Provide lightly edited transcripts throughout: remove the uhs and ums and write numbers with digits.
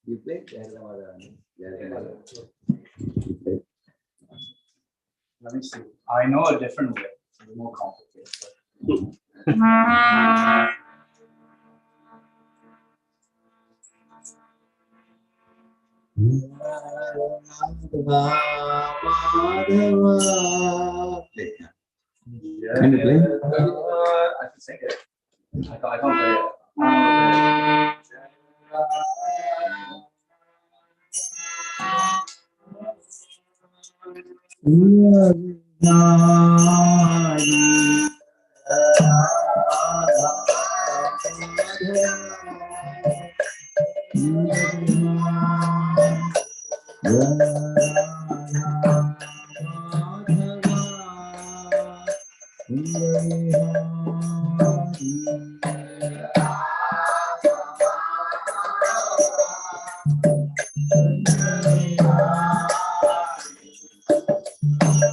You play Asrama. Let me see. I know a different way. It's more complicated. Can you play? I can sing it. I can't play it.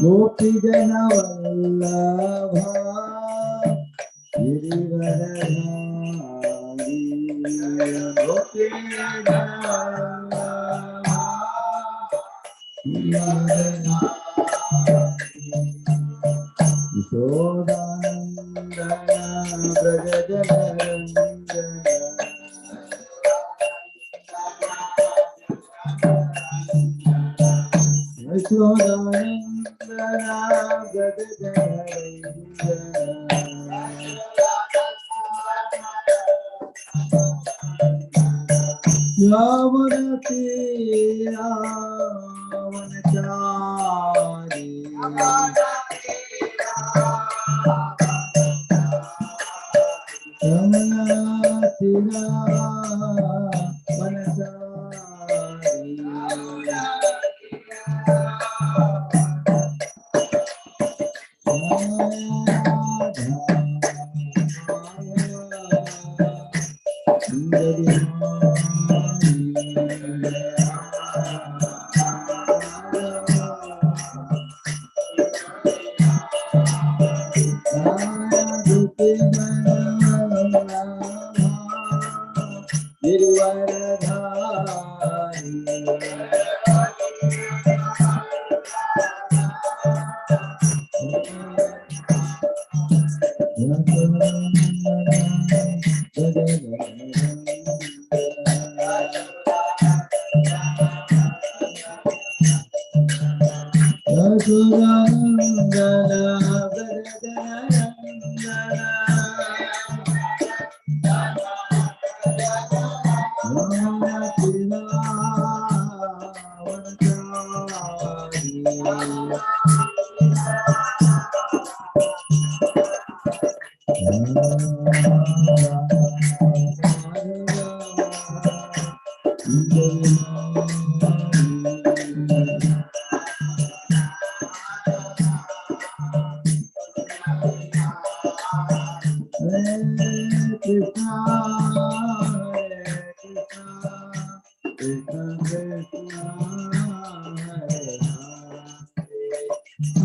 Gopi Jana Vallabha Girivaradhari Gopi Jana Vallabha Yashodanandana Brajajanarandana Yashodanandana Yavanati Yavanachari Yavanati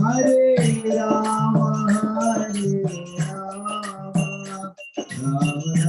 Hare Rama, Hare Rama, Rama Rama,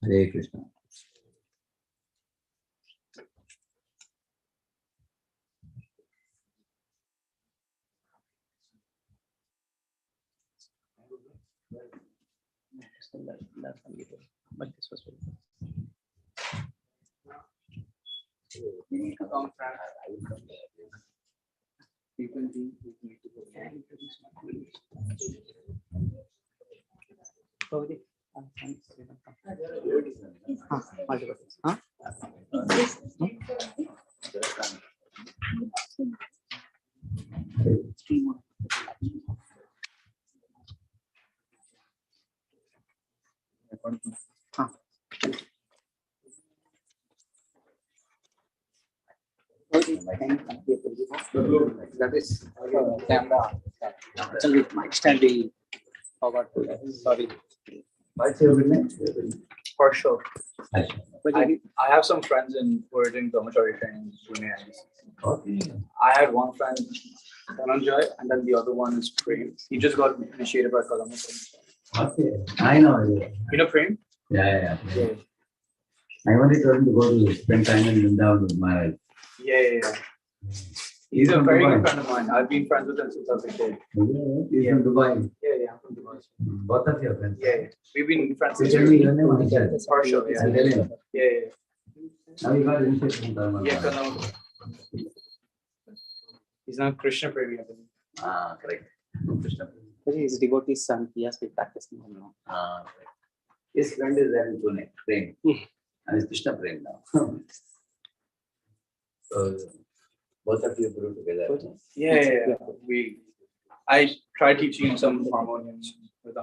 Hare Krishna. But this was that is camera. Actually, mic stand we forgot to. Sorry. What's your name? For sure. But I have some friends who are doing dormitory training in Pune. Okay. I had one friend, Dhananjay, and then the other one is Prem. He just got initiated by Columbus. Okay. I know. You know Prem? Yeah. I wanted to go to spend time in Vrindavan with Maharaj. Yeah. He's a very good friend of mine. I've been friends with him since I was a kid. He's from Dubai. Yeah, I'm from Dubai. Both of your friends. Yeah. We've been friends You since tell me your name, Anisha. For sure, yeah. I'll tell him. Yeah. Now you got initiated from Dharma. Yeah, he's not Krishna Premi, I believe. Ah, correct. Krishna. He's devotee's son. He has been practicing now. Ah, correct. His friend is there in Pune, Prem. And it's Krishna Prem now. So, both of you grew together. Yeah. I tried teaching him some harmoniums with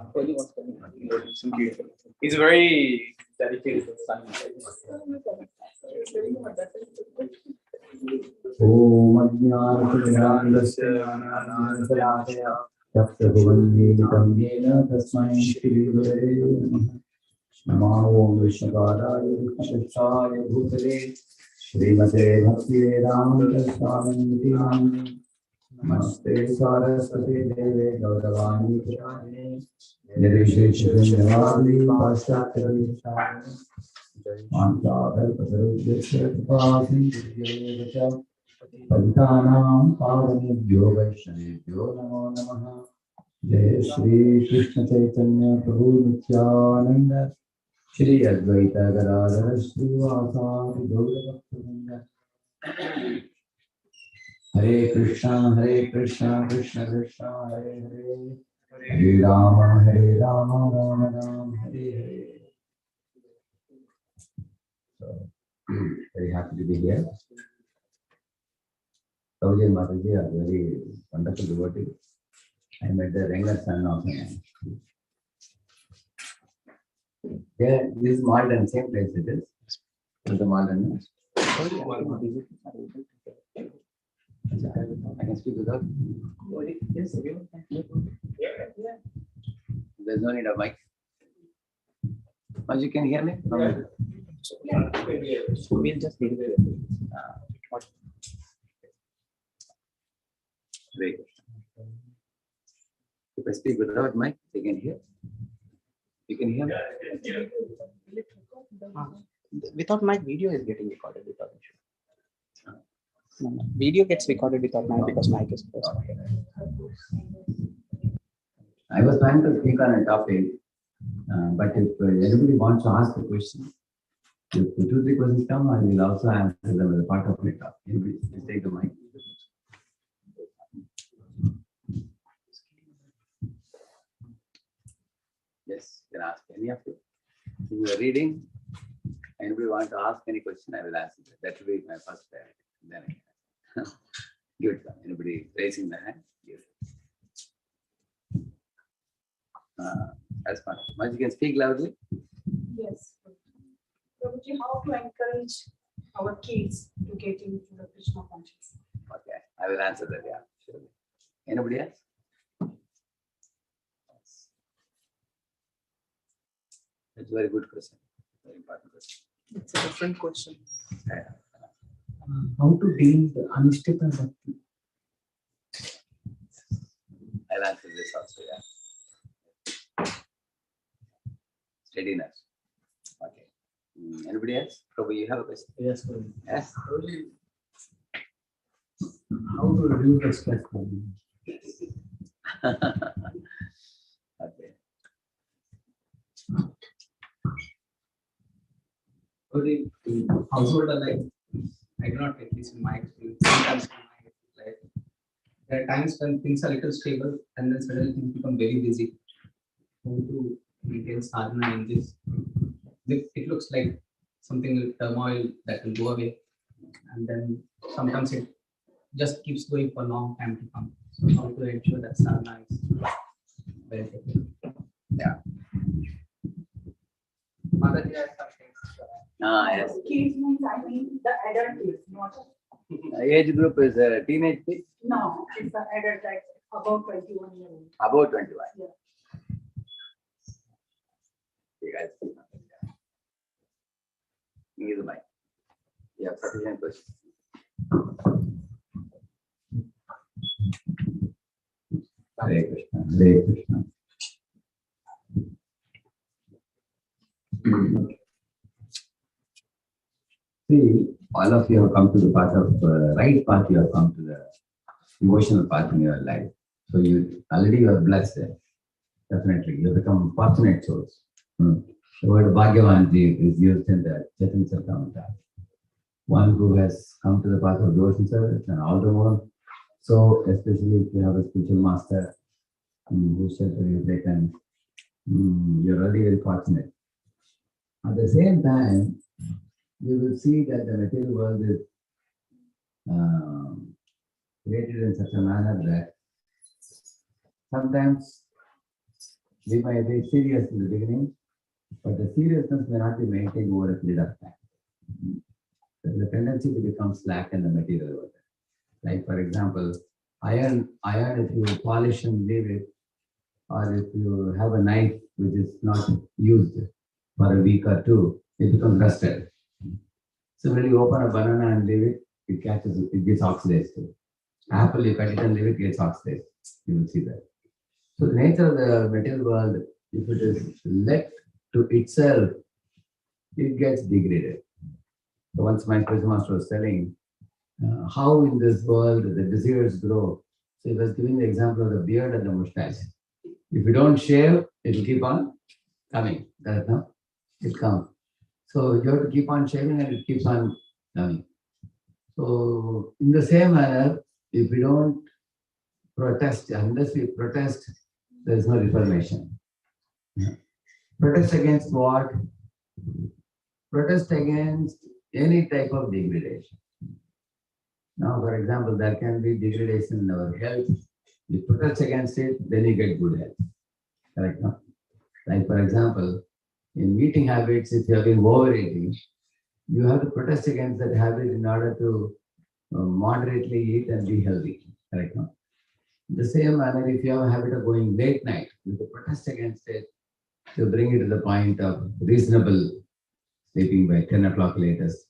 some beautiful. He's very dedicated to science. Om Ajnanasya Anandasya Tapsabhuvanditam Yena Tasmai Shri Gurave Namo Om Vishnapadaya Krishnaaya Bhutale Srimate Bhaktivedanta Swamiti Namini Namaste Saraswati Deve Gauravani Prajane Padithanam pavanebhyo vaishnavebhyo namo namaha. Jai Shri Krishna Chaitanya Prabhu Nityananda Shri Advaita Gadadhara Srivasadi Gaura Bhaktivinoda. Hare Krishna Krishna Krishna Hare Hare Hare Rama Rama Rama Hare Hare. So, very happy to be here. Prabhuji and Mataji are very wonderful devotees. I met the younger son of him. Yeah, this is Malden, same place it is. The Malden. I can speak without. Yes, there's no need of mic. But you can hear me? Yeah. We'll just leave it. Great. If I speak without mic, they can hear. You can hear me? Without mic, video is getting recorded without issue. No. Video gets recorded without mic because mic is closed. I was trying to speak on a topic, but if anybody wants to ask a question, if 2-3 questions come, I will also answer them as a part of my talk. Anybody, please take the mic. Yes, you can ask any of you. If you are reading, anybody want to ask any question, I will answer that. That will be my first priority. Then I can give it to them. Anybody raising the hand? Give it. As far as you can speak loudly. Yes. Prabhuji, how to encourage our kids to get into the Krishna consciousness? Okay, I will answer that. Yeah, surely. Anybody else? That's a very good question. Very important question. It's a different question. How to deal with Anishtita Bhakti? I'll answer this also. Yeah. Steadiness. Okay. Anybody else? Probably you have a question. Yes, sir. Yes. How to reduce the stress level? Okay. In household life, I do not, at least in my experience, sometimes in my life, there are times when things are a little stable and then suddenly things become very busy. How to maintain sadhana in this? It looks like something with turmoil that will go away, and then sometimes it just keeps going for a long time to come. So how to ensure that sadhana is very effective? Yeah. Mother, you have something. Yes. Kids means I mean the adult kids, not Age group is teenage kids? no, it's the adult like about 21 years old. About 21. Yeah. You guys see nothing. Give the mic. You have sufficient questions. Hare Krishna. Hare Krishna. See, all of you have come to the path of right path. You have come to the emotional path in your life. So you already you are blessed. Definitely, you become fortunate souls. The word Bhagyavanji is used in the Chaitanya Charitamrita. One who has come to the path of devotion service and all the more. So, especially if you have a spiritual master whose shelter you have taken, you're already very fortunate. At the same time, you will see that the material world is created in such a manner that sometimes we might be serious in the beginning, but the seriousness may not be maintained over a period of time. There's a tendency to become slack in the material world. Like, for example, iron, if you polish and leave it, or if you have a knife which is not used for a week or two, it becomes rusted. Similarly, you open a banana and leave it, it gets oxidized too. Apple, you cut it and leave it, gets oxidized. You will see that. So the nature of the material world if it is left to itself, it gets degraded. So once my spiritual master was telling how in this world the desires grow. So he was giving the example of the beard and the mustache. If you don't shave, it will keep on coming. Correct, no? It comes. So you have to keep on shaving and it keeps on coming. So in the same manner, if we don't protest, unless we protest, there is no reformation. Protest against what? Protest against any type of degradation. Now, for example, there can be degradation in our health. You protest against it, then you get good health. Correct? No? Like, for example, in eating habits, if you have been overeating, you have to protest against that habit in order to moderately eat and be healthy. Correct? No? The same manner, if you have a habit of going late night, you have to protest against it to bring it to the point of reasonable sleeping by 10 o'clock latest,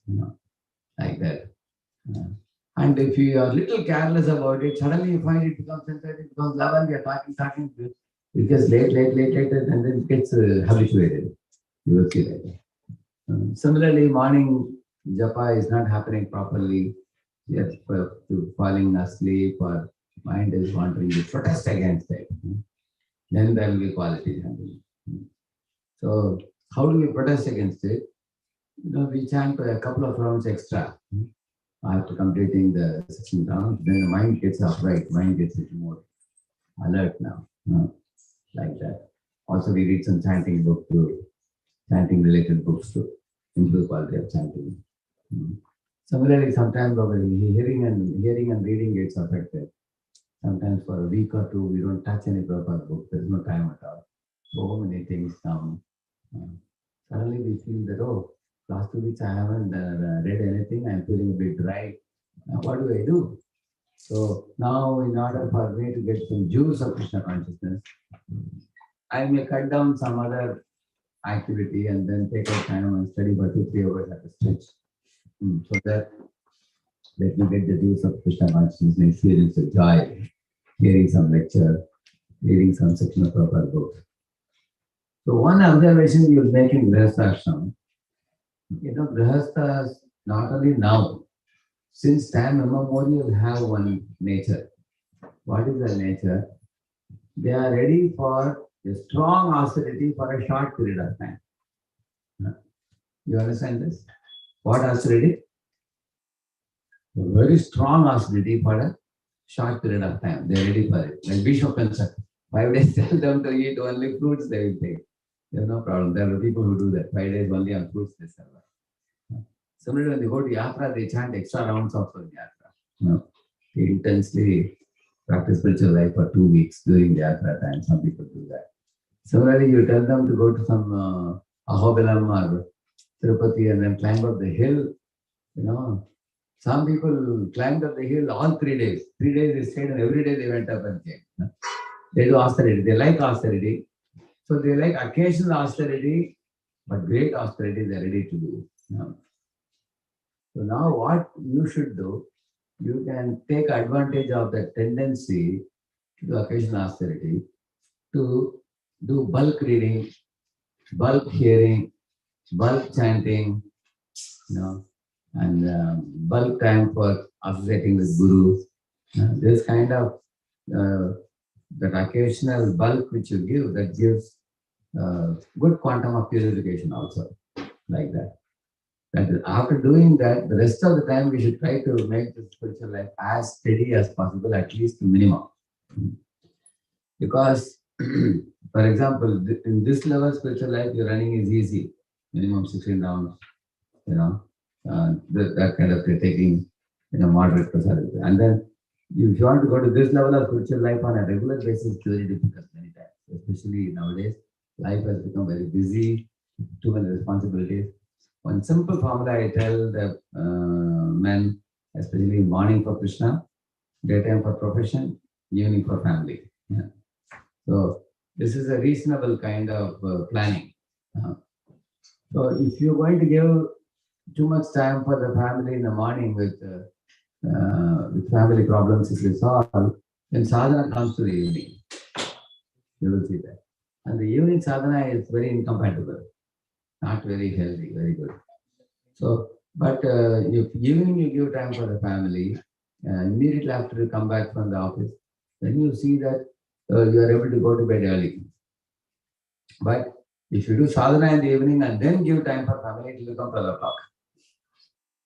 like that. And if you are little careless about it, suddenly you find it becomes 10:30, it becomes 11, we are talking, it gets late, and then it gets habituated. You will see that. Similarly, morning japa is not happening properly. Yes, falling asleep or mind is wandering. You protest against it. Then there will be quality handling. So, how do we protest against it? We chant a couple of rounds extra. After completing the 16 rounds, then the mind gets upright, mind gets a little more alert now, like that. Also, we read some chanting book too, chanting related books to improve quality of chanting. Similarly, sometimes our hearing and reading gets affected. Sometimes for a week or two, we don't touch any proper book. There's no time at all. So many things come. Suddenly we feel that, oh, last 2 weeks I haven't read anything. I'm feeling a bit dry. What do I do? So now, in order for me to get some juice of Krishna consciousness, I may cut down some other activity and then take out time and study for 2-3 hours at a stretch. So that let me get the juice of Krishna consciousness and experience the joy, hearing some lecture, reading some section of proper book. So one observation you will make in Grihastha Ashrama, Grihasthas not only now, since time immemorial have one nature. What is their nature? They are ready for a strong austerity for a short period of time. You understand this? What austerity? A very strong austerity for a short period of time. They are ready for it. Like Bishop and 5 days tell them to eat only fruits, they will take. There's no problem. There are people who do that. 5 days only on fruits they serve. Similarly, when they go to Yatra, they chant extra rounds of Yatra. They intensely practice spiritual life for 2 weeks during the Yatra time. Some people do that. Similarly, you tell them to go to some Ahobilam or Tirupati and then climb up the hill. Some people climbed up the hill all 3 days. 3 days they stayed and every day they went up and came. They do austerity. They like austerity. So they like occasional austerity, but great austerity they are ready to do. So now what you should do, you can take advantage of the tendency to do occasional austerity to do bulk reading, bulk hearing, bulk chanting, and bulk time for associating with Guru. This kind of that occasional bulk which you give, that gives good quantum of purification also, like that. That after doing that, the rest of the time we should try to make the spiritual life as steady as possible, at least minimum. Because, for example, in this level spiritual life, your running is easy, minimum 16 rounds, that kind of taking moderate prasad. And then if you want to go to this level of spiritual life on a regular basis, it's very difficult many times, especially nowadays. Life has become very busy, too many responsibilities. One simple formula I tell the men, especially morning for Krishna, daytime for profession, evening for family. So this is a reasonable kind of planning. So if you're going to give too much time for the family in the morning with family problems if you solve, then sadhana comes to the evening. You will see that. And the evening sadhana is very incompatible, not very healthy, very good. So, but if evening you give time for the family, immediately after you come back from the office, then you see that you are able to go to bed early. But if you do sadhana in the evening and then give time for family, it will become 12 o'clock.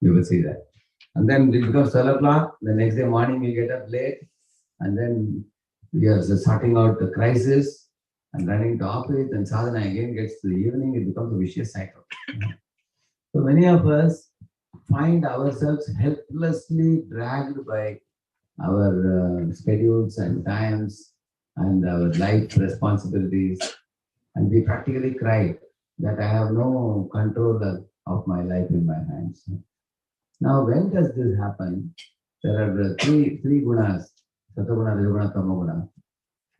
You will see that. And then it becomes 12 o'clock, the next day morning you get up late, and then you are sorting out the crisis and running to office, and sadhana again gets to the evening, it becomes a vicious cycle. So many of us find ourselves helplessly dragged by our schedules and times and our life responsibilities, and we practically cry that I have no control of my life in my hands. Now, when does this happen? There are the three gunas: Sataguna, Rajaguna, Tamaguna.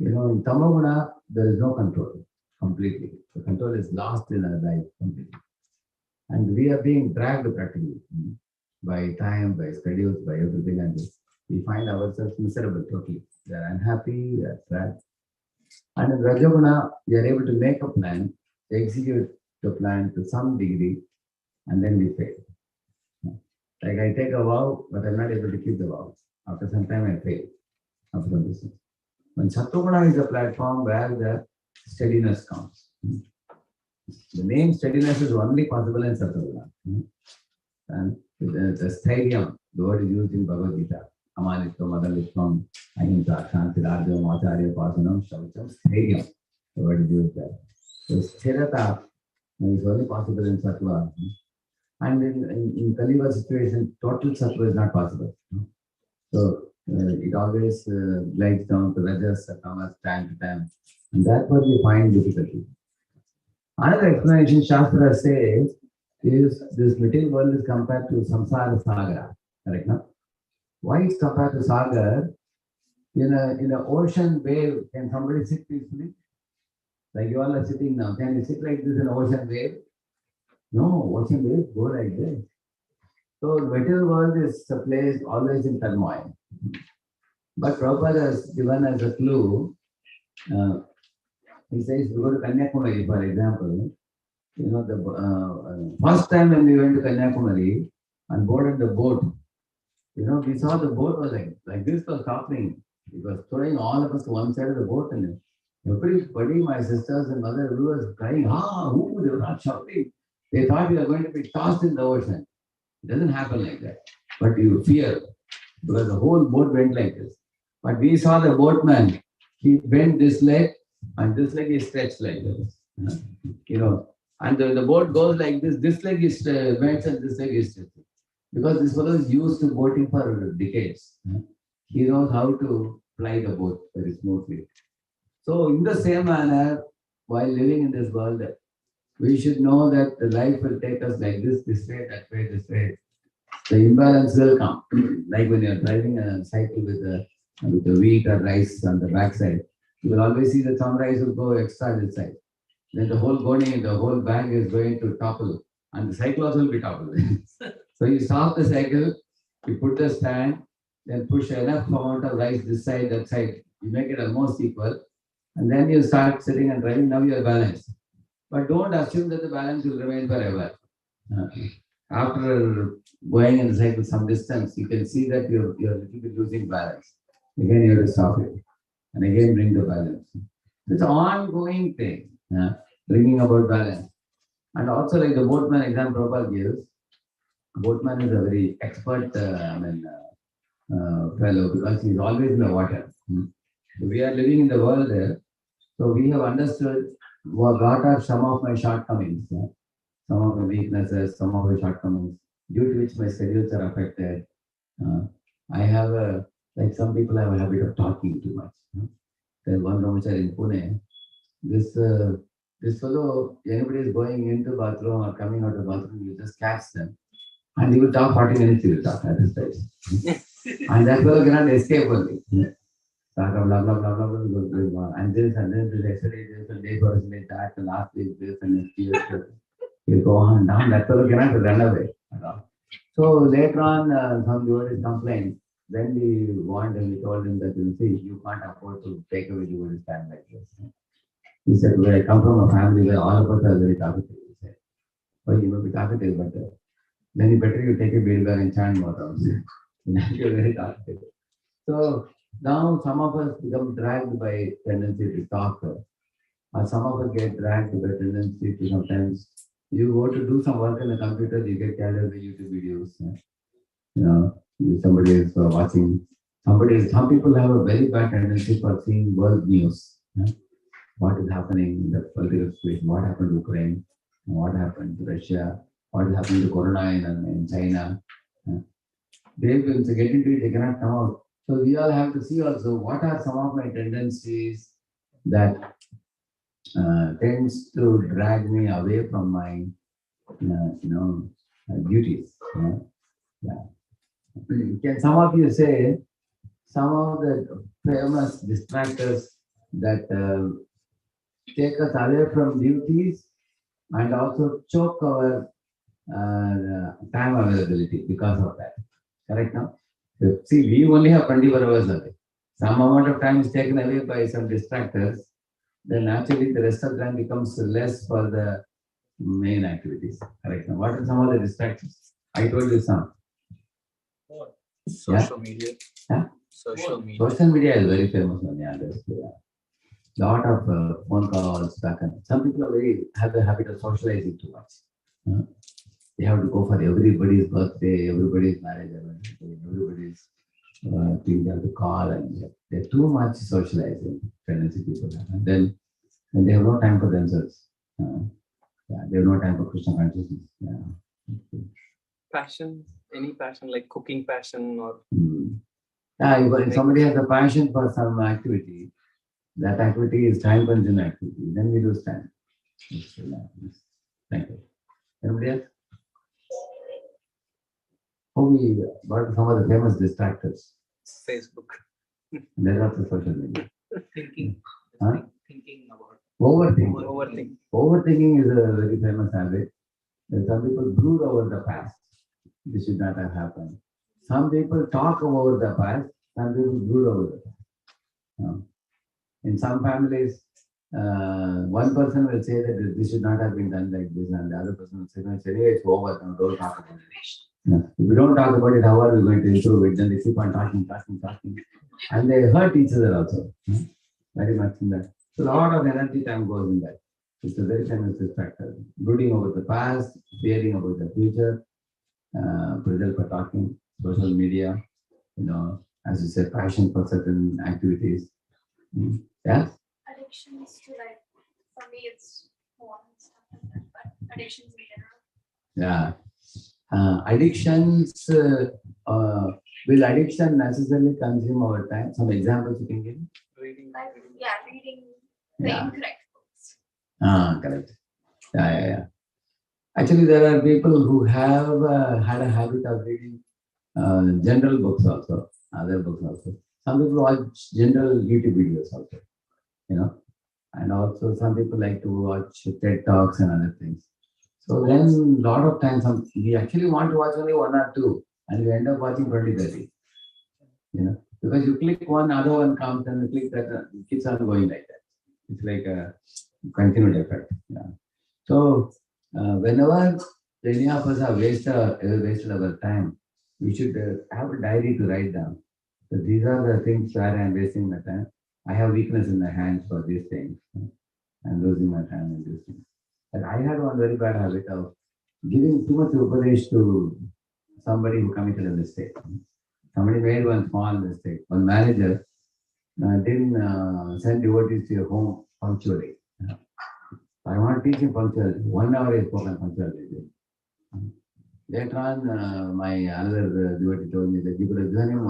In Tamaguna, there is no control completely. The control is lost in our life completely. And we are being dragged practically by time, by schedules, by everything. And we find ourselves miserable totally. We are unhappy, we are sad. And in Rajaguna, we are able to make a plan, execute the plan to some degree, and then we fail. Like I take a vow, but I'm not able to keep the vow. After some time, I fail. After some distance. When Sattva is a platform where the steadiness comes. The name steadiness is only possible in Sattva. And the stadium, the word is used in Bhagavad Gita. Amanitva, Madalitvam, Ahimsa, Shanti, Rajam, Acharya, Pasanam, Shaucham, stadium. The word is used there. So Sthirata is only possible in Sattva. And in Kaliva situation, total Sattva is not possible. So it always glides down to Rajas, Tamas, time to time. And that's what we find difficulty. Another explanation Shastra says is this material world is compared to Samsara Sagar. Correct? No? Why it's compared to Sagar? In an ocean wave, can somebody sit peacefully? Like you all are sitting now. Can you sit like this in an ocean wave? No, ocean waves go like this. So the material world is a place always in turmoil. But Prabhupada has given us a clue. He says, we go to Kanyakumari, for example. The first time when we went to Kanyakumari and boarded the boat, we saw the boat was like this was happening. It was throwing all of us to one side of the boat, and everybody, my sisters and mother, everyone was crying, they were not shouting. They thought we were going to be tossed in the ocean. It doesn't happen like that. But you fear, because the whole boat went like this. But we saw the boatman, he bent this leg, and this leg is stretched like this. And the boat goes like this leg is bent and this leg is stretched. Because this fellow is used to boating for decades. He knows how to fly the boat very smoothly. So in the same manner, while living in this world, we should know that the life will take us like this way, that way, this way. The imbalance will come. Like when you're driving a cycle with the wheat or rice on the backside, you will always see that some rice will go extra this side. Then the whole bag is going to topple, and the cycle also will be toppled. So you stop the cycle, you put the stand, then push enough amount of rice this side, that side. You make it almost equal, and then you start sitting and driving. Now you are balanced. But don't assume that the balance will remain forever. After going in the cycle some distance, you can see that you're a little bit losing balance. Again, you have to stop it. And again, bring the balance. It's an ongoing thing, bringing about balance. And also, like the boatman example Prabhupada gives, boatman is a very expert fellow, because he's always in the water. So we are living in the world there. So we have understood what are some of my shortcomings, some of my weaknesses, some of my shortcomings, due to which my schedules are affected. I have like some people have a habit of talking too much. There's one brahmachari in Pune. This fellow, anybody is going into bathroom or coming out of the bathroom, you just catch them. And he will talk 40 minutes, he will talk at this time. And that fellow cannot escape only. Talk of blah, blah, blah, blah, blah, blah, and this, yesterday, this, and day was like that, and last week, this, and next year, he'll go on and down. That fellow cannot run away at all. So later on, some devotees complained. Then we warned him, we told him that, you can't afford to take away devotees time like this. He said, "Where I come from a family where all of us are very talkative." He said, "Well, you may be talkative, but then you better you take a beer bag and chant more rounds." You're very talkative. So now some of us become dragged by tendency to talk, or some of us get dragged by tendency to sometimes you go to do some work on the computer, you get carried away YouTube videos. Somebody is watching. Some people have a very bad tendency for seeing world news. What is happening in the political situation? What happened to Ukraine? What happened to Russia? What is happening to Corona in China? They will get into it, they cannot come out. So we all have to see also what are some of my tendencies that tends to drag me away from my duties. Yeah. Can some of you say some of the famous distractors that take us away from duties and also choke our time availability because of that? Correct now? See, we only have 24 hours a day. Some amount of time is taken away by some distractors, then actually the rest of the time becomes less for the main activities. Correct now? What are some of the distractions? I told you some. Social media. Huh? Social media. Social media is very famous one. Yeah, there's a lot of phone calls back and some people have the habit of socializing too much. They have to go for everybody's birthday, everybody's marriage, everybody's thing. They have to call and they're too much socializing tendency people have. And then they have no time for themselves. They have no time for Krishna consciousness. Passion, any passion like cooking passion or. If somebody has a passion for some activity, that activity is time-consuming activity, then we lose time. Thank you. Anybody else? What are some of the famous distractors? Facebook. There are the social media. Thinking. Huh? Thinking about. Overthink. Overthinking is a very famous habit. And some people brood over the past. This should not have happened. Some people talk over the past. Some people brood over the past. In some families, one person will say that this should not have been done like this, and the other person will say, "No, it's over. Now don't talk about it." If we don't talk about it, how are we going to improve it? Then they keep on talking, and they hurt each other also. Very much in that. So a lot of energy time goes in that. It's a very famous distractor. Brooding over the past, fearing about the future, pressure for talking, social media, as you said, passion for certain activities. Yeah. Addictions to for me it's porn and stuff like that, but addictions in general. Yeah. Addictions, will addiction necessarily consume our time? Some examples you can give? Reading. Reading the incorrect books. Correct. Yeah. Actually, there are people who have had a habit of reading general books also, other books also. Some people watch general YouTube videos also, and also some people like to watch TED Talks and other things. So then a lot of times we actually want to watch only one or two and we end up watching 20, 30. Because you click one, other one comes and you click that, it keeps on going like that. It's like a continued effect. Yeah. So whenever any of us have wasted our time, we should have a diary to write down. So these are the things where I am wasting my time. I have weakness in my hands for these things. I'm losing my time in these things. And I had one very bad habit of giving too much upadesh to somebody who committed a mistake. Somebody made one small mistake. One manager didn't send devotees to your home punctually. I want to teach him punctuality. 1 hour is spoken punctuality. Later on, my another devotee told me that you could have given him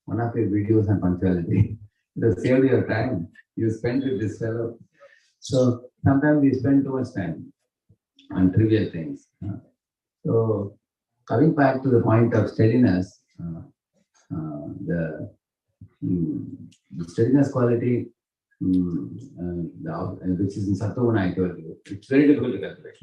one of your videos on punctuality. It has saved your time. You spent with this fellow. So sometimes we spend too much time on trivial things. So coming back to the point of steadiness, the steadiness quality, which is in Sattva-guna, I told you, it's very difficult to calculate.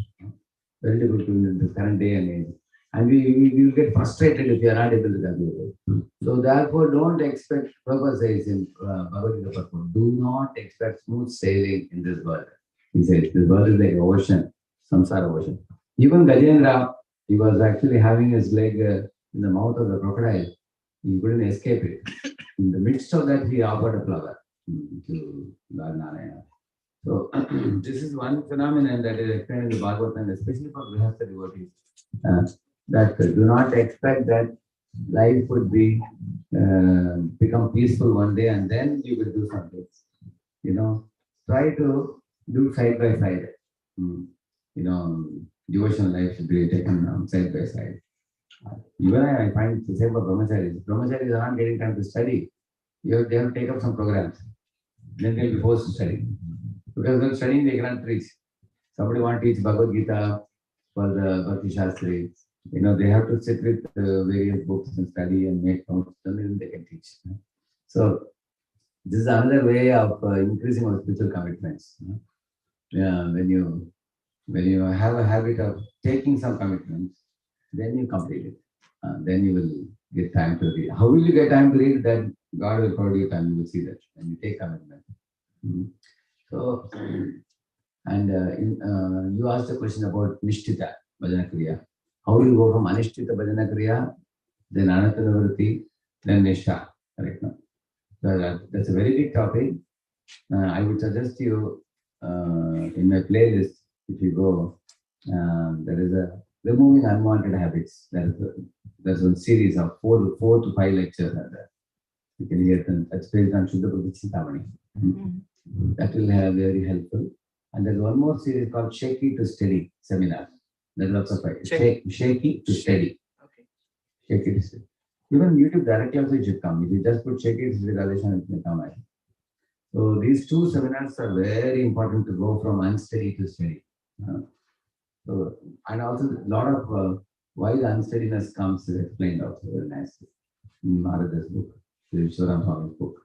Very difficult in the current day and age. And we will get frustrated if we are not able to conclude it. So therefore, don't expect, Prabhupada says in Bhagavad Gita purport, do not expect smooth sailing in this world. He says, this world is like an ocean, samsara ocean. Even Gajendra, he was actually having his leg in the mouth of the crocodile. He couldn't escape it. In the midst of that, he offered a flower to Lord Narayana. So this is one phenomenon that is explained in the Bhagavatam, especially for Grihastha devotees. That do not expect that life would be become peaceful one day and then you will do something. You know, try to do side by side. You know, devotional life should be taken side by side. Even I find the same for brahmacharis. Brahmacharis are not getting time to study. They have to take up some programs. Then they will be forced to study. Because when studying, they cannot preach. Somebody want to teach Bhagavad Gita for the Bhakti Shastri. You know, they have to sit with various books and study and make notes, and then they can teach. So this is another way of increasing our spiritual commitments. Yeah, when you have a habit of taking some commitments, then you complete it. Then you will get time to read. How will you get time to read? That God will provide you time. You will see that when you take commitment. So, and you asked a question about Nishtita Bhajana Kriya. How do you go from Anishtita Bhajana Kriya, then Anatanavriti, then Nishtha? Correct? No? So that's a very big topic. I would suggest you in my playlist, if you go, there is a removing unwanted habits. There's a series of four to five lectures are there. You can hear them. That's based on Shuddha Pratichintamani. That will have very helpful. And there's one more series called Shaky to Steady seminar. That's also fine. Shaky to Steady. Okay. Shaky to Steady. Even YouTube directly also should come. If you just put Shaky to Steady Radheshyam, it may come. So these two seminars are very important to go from unsteady to steady. So, and also a lot of why the unsteadiness comes is explained also very nicely in Maharaja's book, Swaram Swami's book.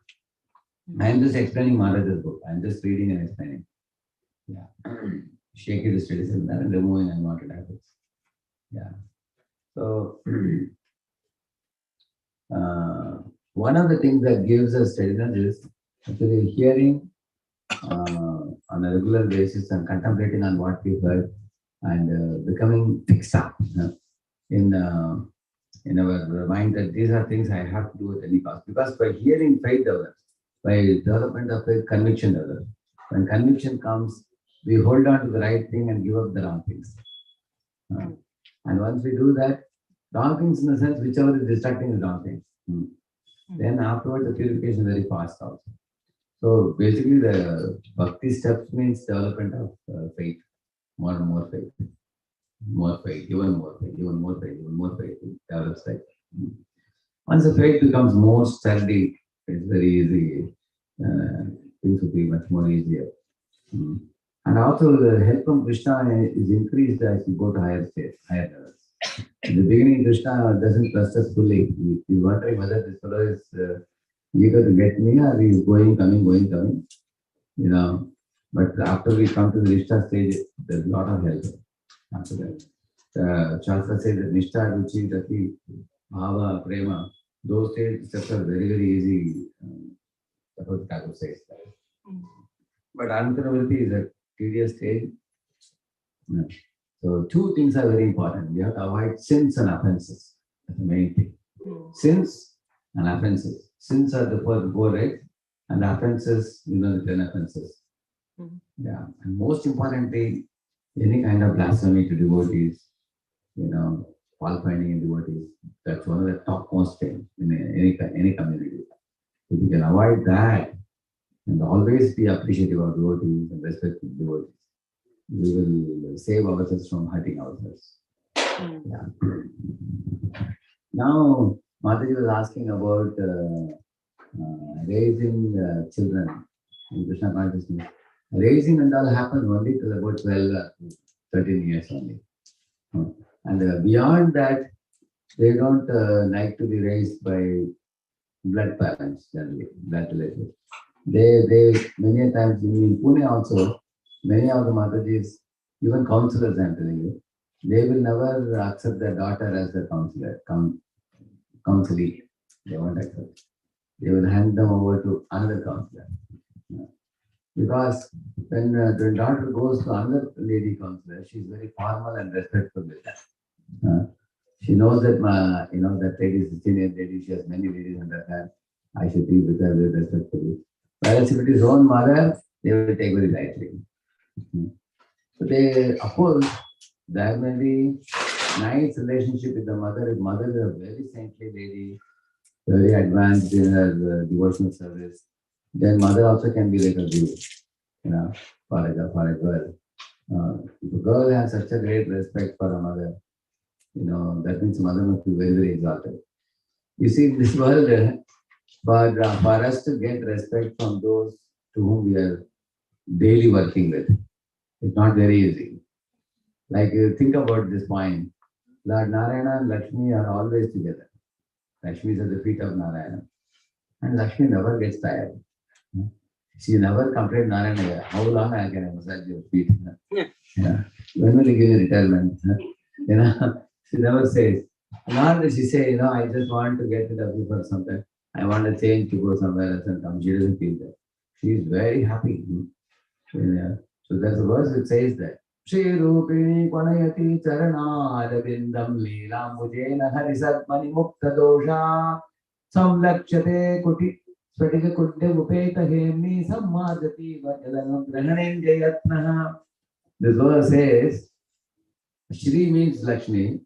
I am just explaining Maharaja's book. I am just reading and explaining. Yeah. Shaky the steady seminar and removing unwanted habits. Yeah. So one of the things that gives us steadiness is actually hearing on a regular basis and contemplating on what we heard and becoming fixed up in our mind that these are things I have to do at any cost. Because by hearing, faith develops. By development of faith, conviction develops. When conviction comes, we hold on to the right thing and give up the wrong things. And once we do that, wrong things in the sense whichever is distracting is wrong things. Then afterwards the purification is very fast also. So basically the bhakti steps means development of faith, more and more faith. More faith, even more faith, even more faith, even more faith. It develops like. Once the faith becomes more sturdy, it's very easy. Things will be much more easier. And also the help from Krishna is increased as you go to higher states, higher levels. In the beginning, Krishna doesn't trust us fully. He's wondering whether this fellow is eager to get me or he's going, coming. You know, but after we come to the Nishtha stage, there's a lot of help after that. Shastra says that Nishtha, Ruchi, Gati, Bhava, Prema, those steps are very, very easy. That's what Thakur says. But Anantaravriti is a tedious stage. Yeah. So two things are very important. We have to avoid sins and offenses. That's the main thing. Sins and offenses. Sins are the four right? And offenses, the 10 offenses. Yeah. And most importantly, any kind of blasphemy to devotees, fault finding in devotees, that's one of the topmost things in any community. If you can avoid that and always be appreciative of devotees and respectful devotees, we will save ourselves from hurting ourselves. Yeah. Now, Mataji was asking about raising children in Krishna consciousness. Raising and all happens only till about 12, 13 years only. And beyond that, they don't like to be raised by blood parents, generally, blood relatives. They many times in Pune also, many of the Matajis, even counselors, I'm telling you, they will never accept their daughter as a counselee. They won't accept. They will hand them over to another counselor. Because when the daughter goes to another lady counselor, she's very formal and respectful with her. She knows that that lady is a senior lady. She has many ladies under her. I should deal with her very respectfully. Whereas if it is own mother, they will take very lightly. So they, of course, there may be nice relationship with the mother. If mother is a very saintly lady, very advanced in her devotional service, then mother also can be like a guru, for a girl. If a girl has such a great respect for a mother, that means mother must be very, very exalted. You see, in this world, for us to get respect from those to whom we are daily working with, it's not very easy. Like, think about this point. Lord Narayana and Lakshmi are always together. Lakshmi is at the feet of Narayana. And Lakshmi never gets tired. She never complained, Narayana, how long I can massage your feet? When will you give me retirement? She never says. Nor does she say, I just want to get rid of you for some time. I want to change to go somewhere else and come. She doesn't feel that. She is very happy. So there's a verse which says that. Shri Rupini Panayati Charana Arabindam Leela Mujena Harisatmani Mukta Dosha Samlakshate Kuti Spatika Kudde Upeta Hemni Sammadati Vajalanam Grahanenjayatnaha. This verse says, Shri means Lakshmi,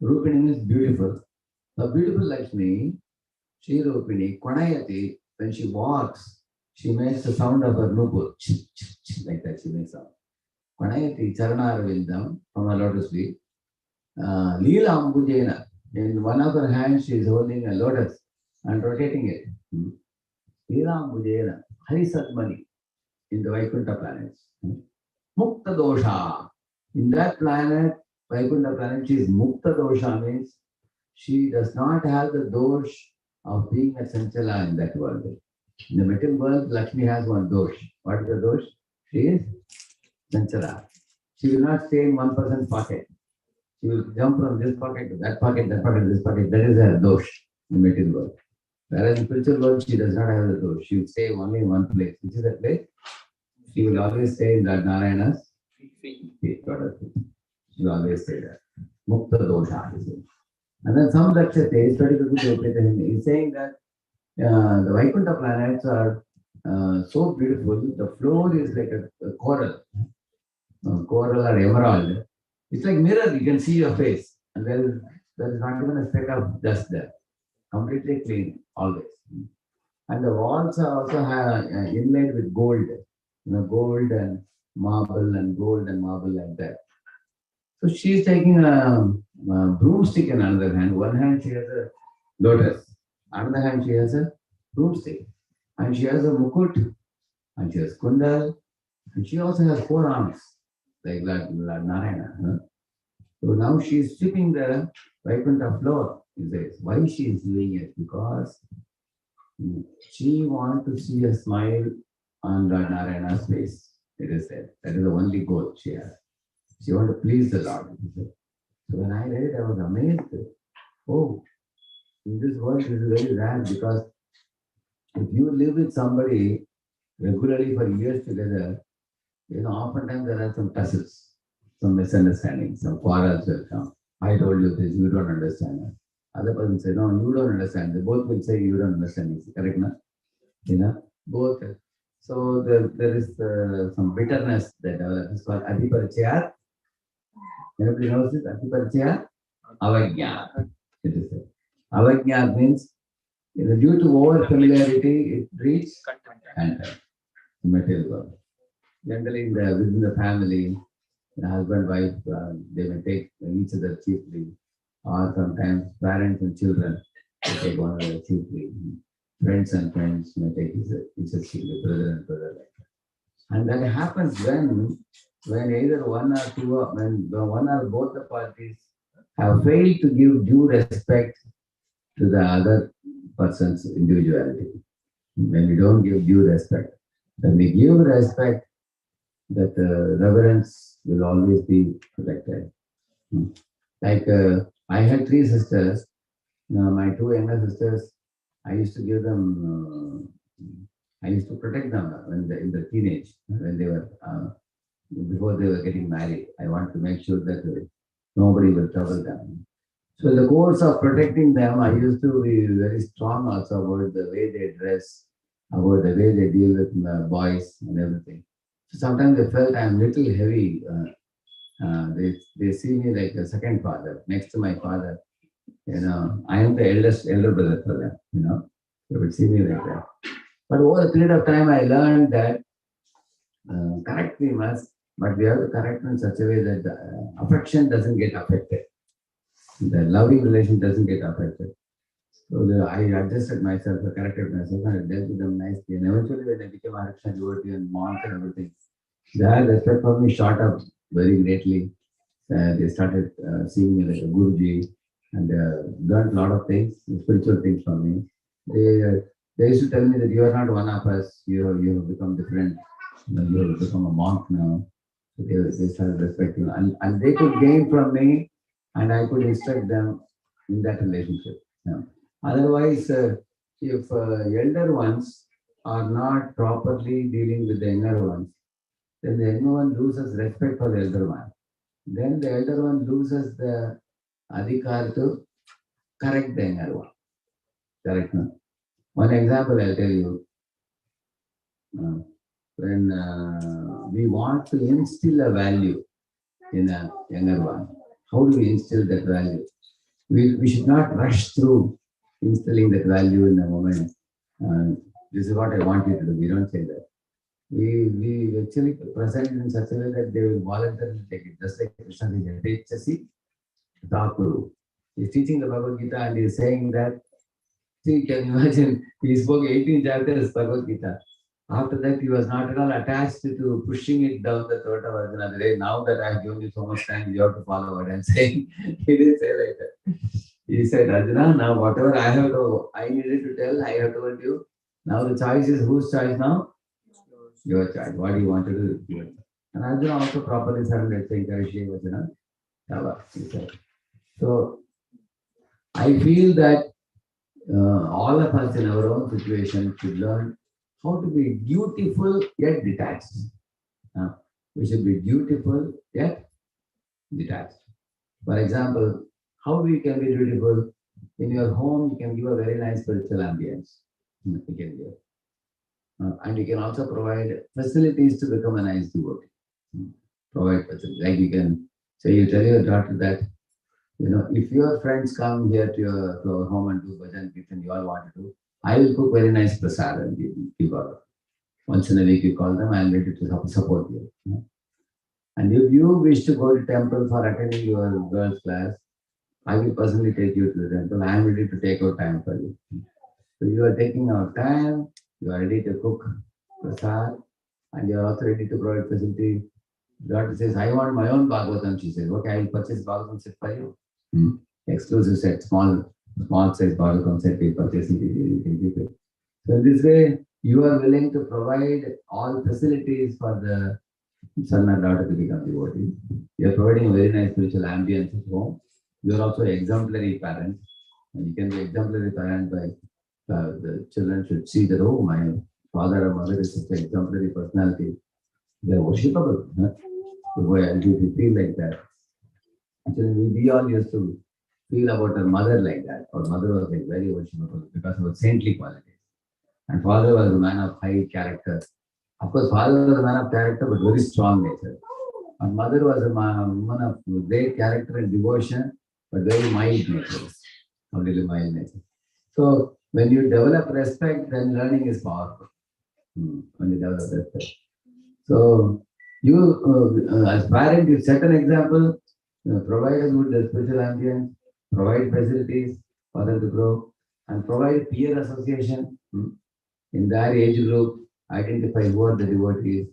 Rupini means beautiful. The beautiful Lakshmi, Shri Rupini, Kwanayati, when she walks, she makes the sound of her nupur, like that she makes sound. Kwanayati Charanaravindam, from her lotus feet. Leela Ambujena, in one of her hands she is holding a lotus and rotating it. Leela Ambujena, Harisatmani, in the Vaikuntha planets. Mukta Dosha, in that planet, Vaikuntha planet, she is Mukta Dosha, means she does not have the dosh of being a Sanchala in that world. In the material world, Lakshmi has one dosh. What is the dosh? She is Sanchala. She will not stay in one person's pocket. She will jump from this pocket to that pocket, this pocket. That is her dosh in the material world. Whereas in spiritual world, she does not have the dosh. She will stay only in one place. Which is that place? She will always stay in that Narayana's feet. She will always stay there. Mukta dosha, he says. And then some Lakshate is saying that the Vaikuntha planets are so beautiful. The floor is like a coral or emerald. It's like mirror. You can see your face, and there is not even a speck of dust there. Completely clean, always. And the walls are also inlaid with gold. Gold and marble like that. So she is taking a broomstick in another hand. One hand she has a lotus. Another hand she has a broomstick. And she has a mukut. And she has kundal. And she also has 4 arms, like Narayana. So now she is sweeping the Vaikuntha floor. He says, why she is doing it? Because she wants to see a smile on the Narayana's face. It is said. That is the only goal she has. She wants to please the Lord. So when I read it, I was amazed. Oh, in this world, this is very rare, because if you live with somebody regularly for years together, oftentimes there are some tussles, some misunderstandings, some quarrels will come. I told you this, you don't understand. Other person say, no, you don't understand. They both will say, you don't understand. Is it correct, na? Both. So there is some bitterness that develops. It's called Adiparichayat. Anybody knows this? Adiparichayat? Avajñā. It is said. Avajñā means, due to over familiarity, it breeds contempt. Material world. Generally, within the family, the husband, wife, they may take each other cheaply, or sometimes parents and children may take one another cheaply. Friends and friends may take each other cheaply, brother and brother. And that happens when either one or two, when one or both the parties have failed to give due respect to the other person's individuality. When we don't give due respect, when we give respect, that reverence will always be protected. Like I had three sisters. My two younger sisters, I used to give them, I used to protect them when in the teenage, when they were, before they were getting married. I want to make sure that nobody will trouble them. So in the course of protecting them, I used to be very strong also about the way they dress, about the way they deal with boys and everything. So sometimes they felt I'm little heavy. They see me like a second father, next to my father. I am the elder brother for them. They would see me like that. But over a period of time, I learned that correct we must, but we have to correct in such a way that the affection doesn't get affected. The loving relation doesn't get affected. So I adjusted myself, I corrected myself, and I dealt with them nicely. And eventually, when I became Arakshan devotee and monk and everything, their respect for me shot up very greatly. They started seeing me like a Guruji and learned a lot of things, spiritual things from me. They used to tell me that you are not one of us, you have become different, you have become a monk now. So they started respecting, and they could gain from me, and I could instruct them in that relationship. Otherwise, if elder ones are not properly dealing with the younger ones, then the younger one loses respect for the elder one. Then the elder one loses the adhikar to correct the younger one. Correct. No? One example I'll tell you. When we want to instill a value in a younger one, how do we instill that value? We should not rush through instilling that value in a moment. This is what I want you to do. We don't say that. We actually present it in such a way that they will voluntarily take it. Just like Krishna says, take Chasi, Thakuru. He's teaching the Bhagavad Gita and he's saying that, see, can you imagine? He spoke 18 chapters Bhagavad Gita. After that, he was not at all attached to pushing it down the throat of Arjuna. Now that I have given you so much time, you have to follow what I'm saying. He didn't say like that. He said, Arjuna, now whatever I needed to tell, I have told you. Now the choice is whose choice now? Your choice. What do you want to do? Your choice. And Arjuna also properly surrendered, saying, Karishye Vachana, Tava, he said. So I feel that all of us in our own situation should learn how to be dutiful yet detached. We should be dutiful yet detached. For example, how we can be dutiful? In your home, you can give a very nice spiritual ambience. You can give. And you can also provide facilities to become a nice devotee. Provide facilities. Like you can say, you tell your daughter that, if your friends come here to our home and do bhajan kirtan, you all want to do, I will cook very nice prasad and give out. Once in a week you call them, I am ready to support you. And if you wish to go to temple for attending your girls' class, I will personally take you to the temple. I am ready to take out time for you. So you are taking our time, you are ready to cook prasad, and you are also ready to provide facility. The daughter says, I want my own Bhagavatam. She says, okay, I will purchase Bhagavatam set for you. Exclusive set, small size Bhagavatam set, you purchase it, you can keep it. So in this way, you are willing to provide all facilities for the son or daughter to become devotee. You are providing a very nice spiritual ambience at home. You are also exemplary parent. And you can be exemplary parent by the children should see that, oh, my father or mother is such an exemplary personality. They are worshipable. The way you feel like that. Actually, we all used to feel about our mother like that. Our mother was like very worshipable because of her saintly qualities. And father was a man of high character. Of course, father was a man of character, but very strong nature. And mother was a woman of great character and devotion, but very mild nature. Only mild nature. So when you develop respect, then learning is powerful. When you develop respect. So you, as parent, you set an example, provide a good spiritual ambience, provide facilities for them to grow, and provide peer association in their age group. Identify who are the devotees,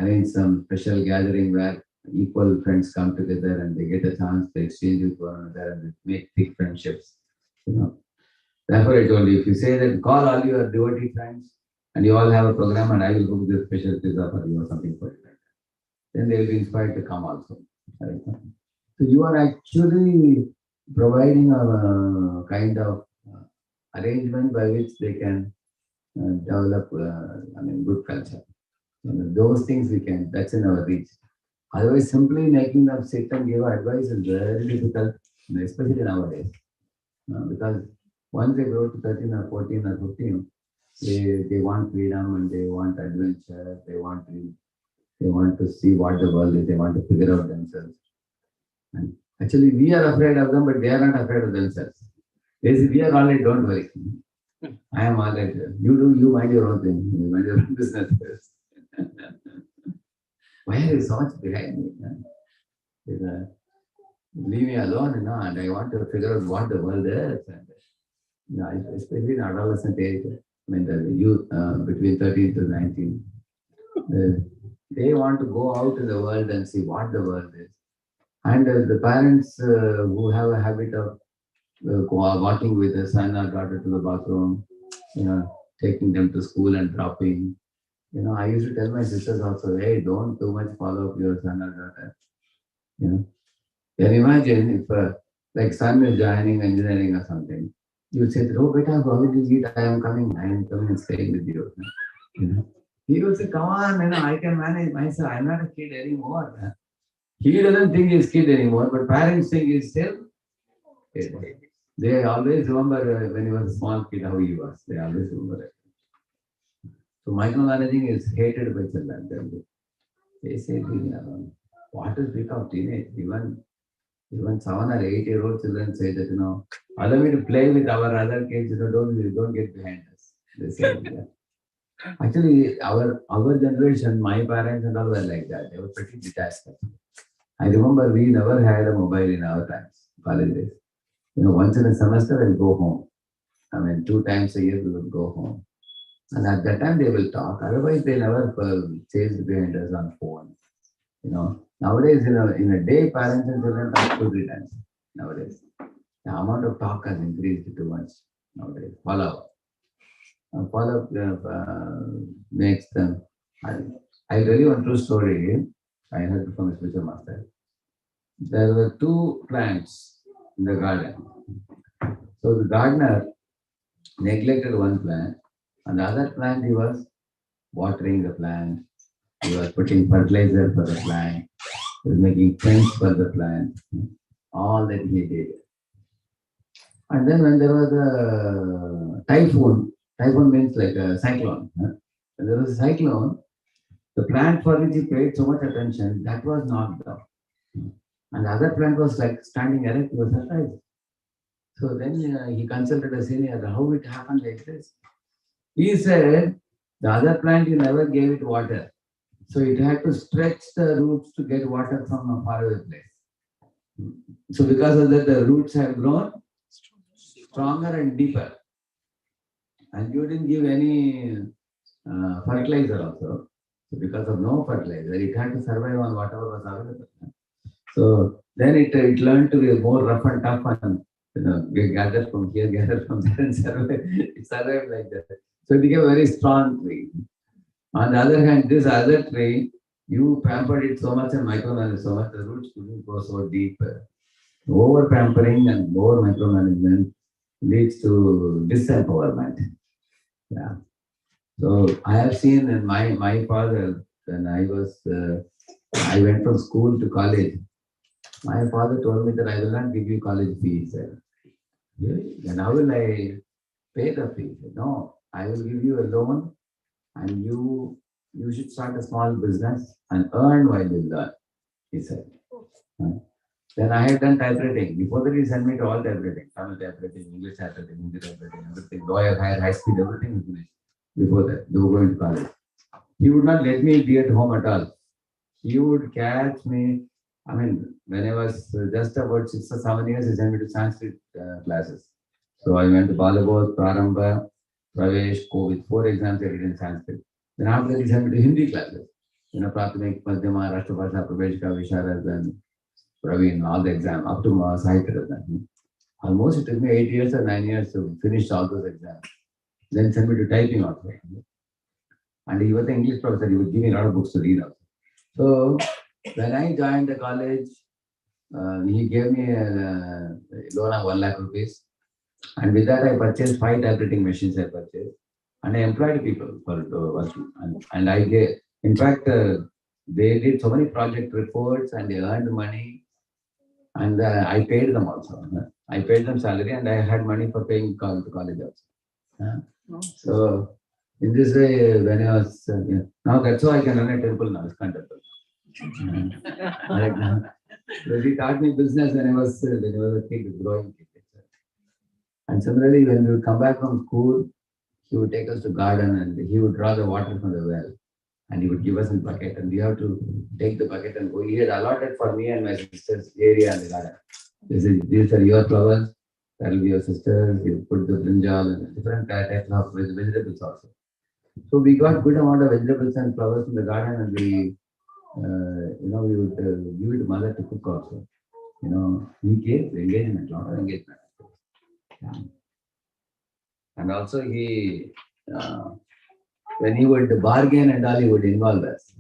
arrange some special gathering where equal friends come together and they get a chance to exchange with one another and make thick friendships. Therefore, I told you, if you say that call all your devotee friends and you all have a program and I will book this special pizza for you or something for you like that, then they will be inspired to come also. So you are actually providing a kind of arrangement by which they can develop, good culture. Those things we can, that's in our reach. Otherwise, simply making them sit and give advice is very difficult, especially nowadays. Because once they grow to 13 or 14 or 15, they want freedom and they want adventure, they want to see what the world is, they want to figure out themselves. And actually, we are afraid of them, but they are not afraid of themselves. They say, we are all right, don't worry. I am all right. You mind your own thing, you mind your own business first. Why are you so much behind me? Leave me alone, and I want to figure out what the world is. And, especially in adolescent age, the youth between 13 to 19, they want to go out in the world and see what the world is. And the parents who have a habit of walking with a son or daughter to the bathroom, taking them to school and dropping. I used to tell my sisters also, hey, don't too much follow up your son or daughter. Can you imagine if like son is joining engineering or something, you say, oh, beta, go with you, I am coming and staying with you. He will say, come on, I can manage myself. I'm not a kid anymore. He doesn't think he's kid anymore, but parents think he's still kid. They always remember when he was a small kid how he was. They always remember it. So micromanaging is hated by children. They say, what is become teenage? Even 7 or 8-year-old children say that, allow me to play with our other kids, don't get behind us. They say that. Actually, our generation, my parents and all were like that. They were pretty detached. I remember we never had a mobile in our times, college days. Once in a semester we'll go home. 2 times a year we will go home. And at that time they will talk. Otherwise, they never chased behind us on phone. Nowadays, in a day, parents and children talk 2-3 times. Nowadays, the amount of talk has increased too much nowadays. Follow up makes them. I tell you one true story. I heard from a spiritual master. There were 2 plants in the garden. So the gardener neglected one plant, and the other plant he was watering the plant. He was putting fertilizer for the plant. He was making fence for the plant. All that he did. And then when there was a typhoon means like a cyclone. When there was a cyclone, the plant for which he paid so much attention, that was knocked down. And the other plant was like standing erect, he was surprised. So then he consulted a senior, how it happened like this. He said, the other plant, you never gave it water. So it had to stretch the roots to get water from a faraway place. So because of that, the roots have grown stronger and deeper. And you didn't give any fertilizer also. So because of no fertilizer, it had to survive on whatever was available. So then it learned to be more rough and tough and gather from here, gather from there and survive. It survived like that. So it became a very strong tree. On the other hand, this other tree, you pampered it so much and micromanaged so much, the roots couldn't go so deep. Over pampering and over micromanagement leads to disempowerment. Yeah. So I have seen in my father, when I went from school to college, my father told me that I will not give you college fees. Then how will I pay the fee? No, I will give you a loan and you should start a small business and earn while you learn, he said. Then I had done typewriting. Before that, he sent me to all typewriting, Tamil typewriting, English typewriting, Hindi typewriting, everything, lower, higher, high speed, everything was finished. Before that, they were going to college. He would not let me be at home at all. He would catch me. When I was just about 6 or 7 years, he sent me to Sanskrit classes. So I went to Balabodh, Prarambha, Pravesh, with 4 exams I did in Sanskrit. Then after that, he sent me to Hindi classes. Prathamik, Madhyama, Rashtrabhasha, Praveshka, Visharad, and Praveen, all the exams, up to Sahitya. Almost it took me 8 years or 9 years to finish all those exams. Then sent me to typing also. And he was the English professor, he would give me a lot of books to read also. So when I joined the college, he gave me a loan of 1 lakh rupees. And with that, I purchased 5 typewriting machines. I purchased, and I employed people for working. And I gave, in fact, they did so many project reports and they earned money. And I paid them also. I paid them salary and I had money for paying to college also. So in this way, when I was now that's how I can run a temple now. It's not temple. So he taught me business when I was a kid, growing kid. And similarly, when we would come back from school, he would take us to garden and he would draw the water from the well. And he would give us a bucket, and we have to take the bucket and go. He had allotted for me and my sister's area in the garden. These are your flowers, that will be your sisters. You put the brinjal and different types of vegetables also. So we got good amount of vegetables and flowers in the garden, and we would give it to mother to cook also. He gave engagement, lot of engagement. Yeah. And also when he would bargain and all, he would involve us.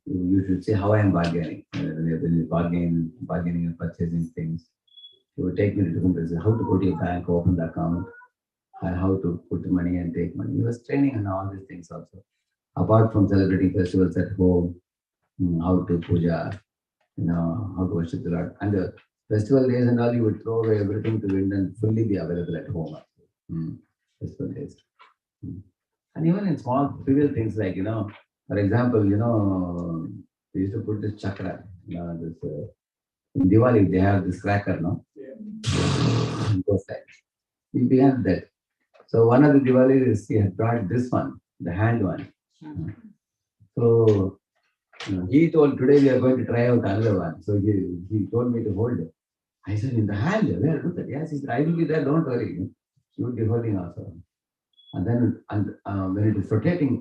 You should see how I am bargaining. When we bargaining and purchasing things. He would take me to different places, how to go to your bank, open the account, and how to put the money and take money. He was training on all these things also. Apart from celebrating festivals at home, how to puja, how to worship the Lord. And the festival days and all, you would throw away everything to wind and fully be available at home. Festival days. And even in small trivial things like, for example, we used to put this chakra, in Diwali, they have this cracker, no? Both sides. We began that. So one of the Diwalis, he had brought this one, the hand one. So he told, today we are going to try out another one. So he told me to hold it. I said, in the hand, where? Look at it. Yes, he said, I will be there, don't worry. He would be holding also. And then when it is rotating,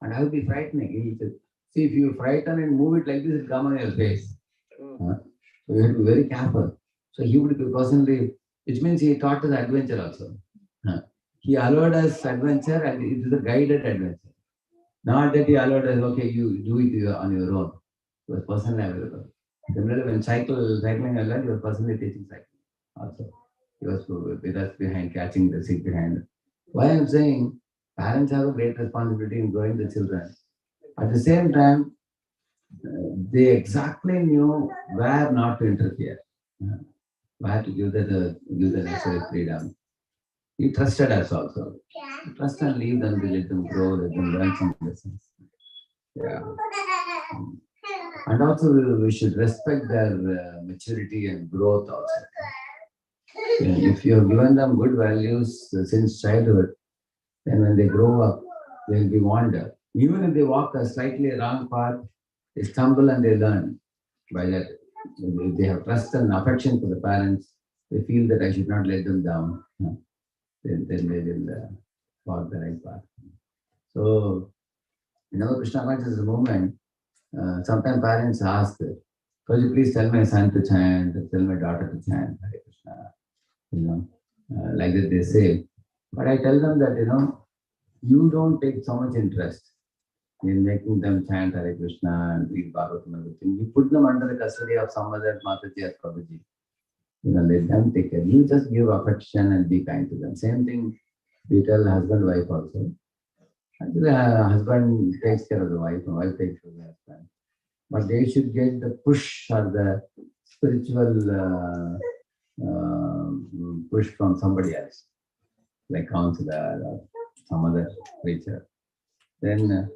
and I will be frightening. He said, see, if you frighten and move it like this, it will come on your face. So you have to be very careful. So he would be personally, which means he taught us adventure also. He allowed us adventure, and it is a guided adventure. Not that he allowed us, okay, you do it on your own. He was personally available. Similarly, when cycling allowed, he was personally teaching cycling also. He was with us behind, catching the seat behind. Why I'm saying, parents have a great responsibility in growing the children. At the same time, they exactly knew where not to interfere, where to give the necessary freedom. He trusted us also. Trust and leave them, we let them grow, let them learn some lessons. Yeah. And also we should respect their maturity and growth also. If you have given them good values since childhood, then when they grow up, they'll be wander. Even if they walk a slightly wrong path, they stumble and they learn by that. If they have trust and affection for the parents, they feel that I should not let them down. Then they will walk the right path. So, in our Krishna consciousness movement, sometimes parents ask, could you please tell my son to chant, tell my daughter to chant Hare Krishna, like that they say. But I tell them that, you don't take so much interest in making them chant Hare Krishna and read Bhagavatam and everything. You put them under the custody of some other Mataji or Prabhuji. Let them take care. You just give affection and be kind to them. Same thing we tell husband, wife also. And the husband takes care of the wife, and wife takes care of the husband. But they should get the push or the spiritual push from somebody else, like counselor or some other preacher. Then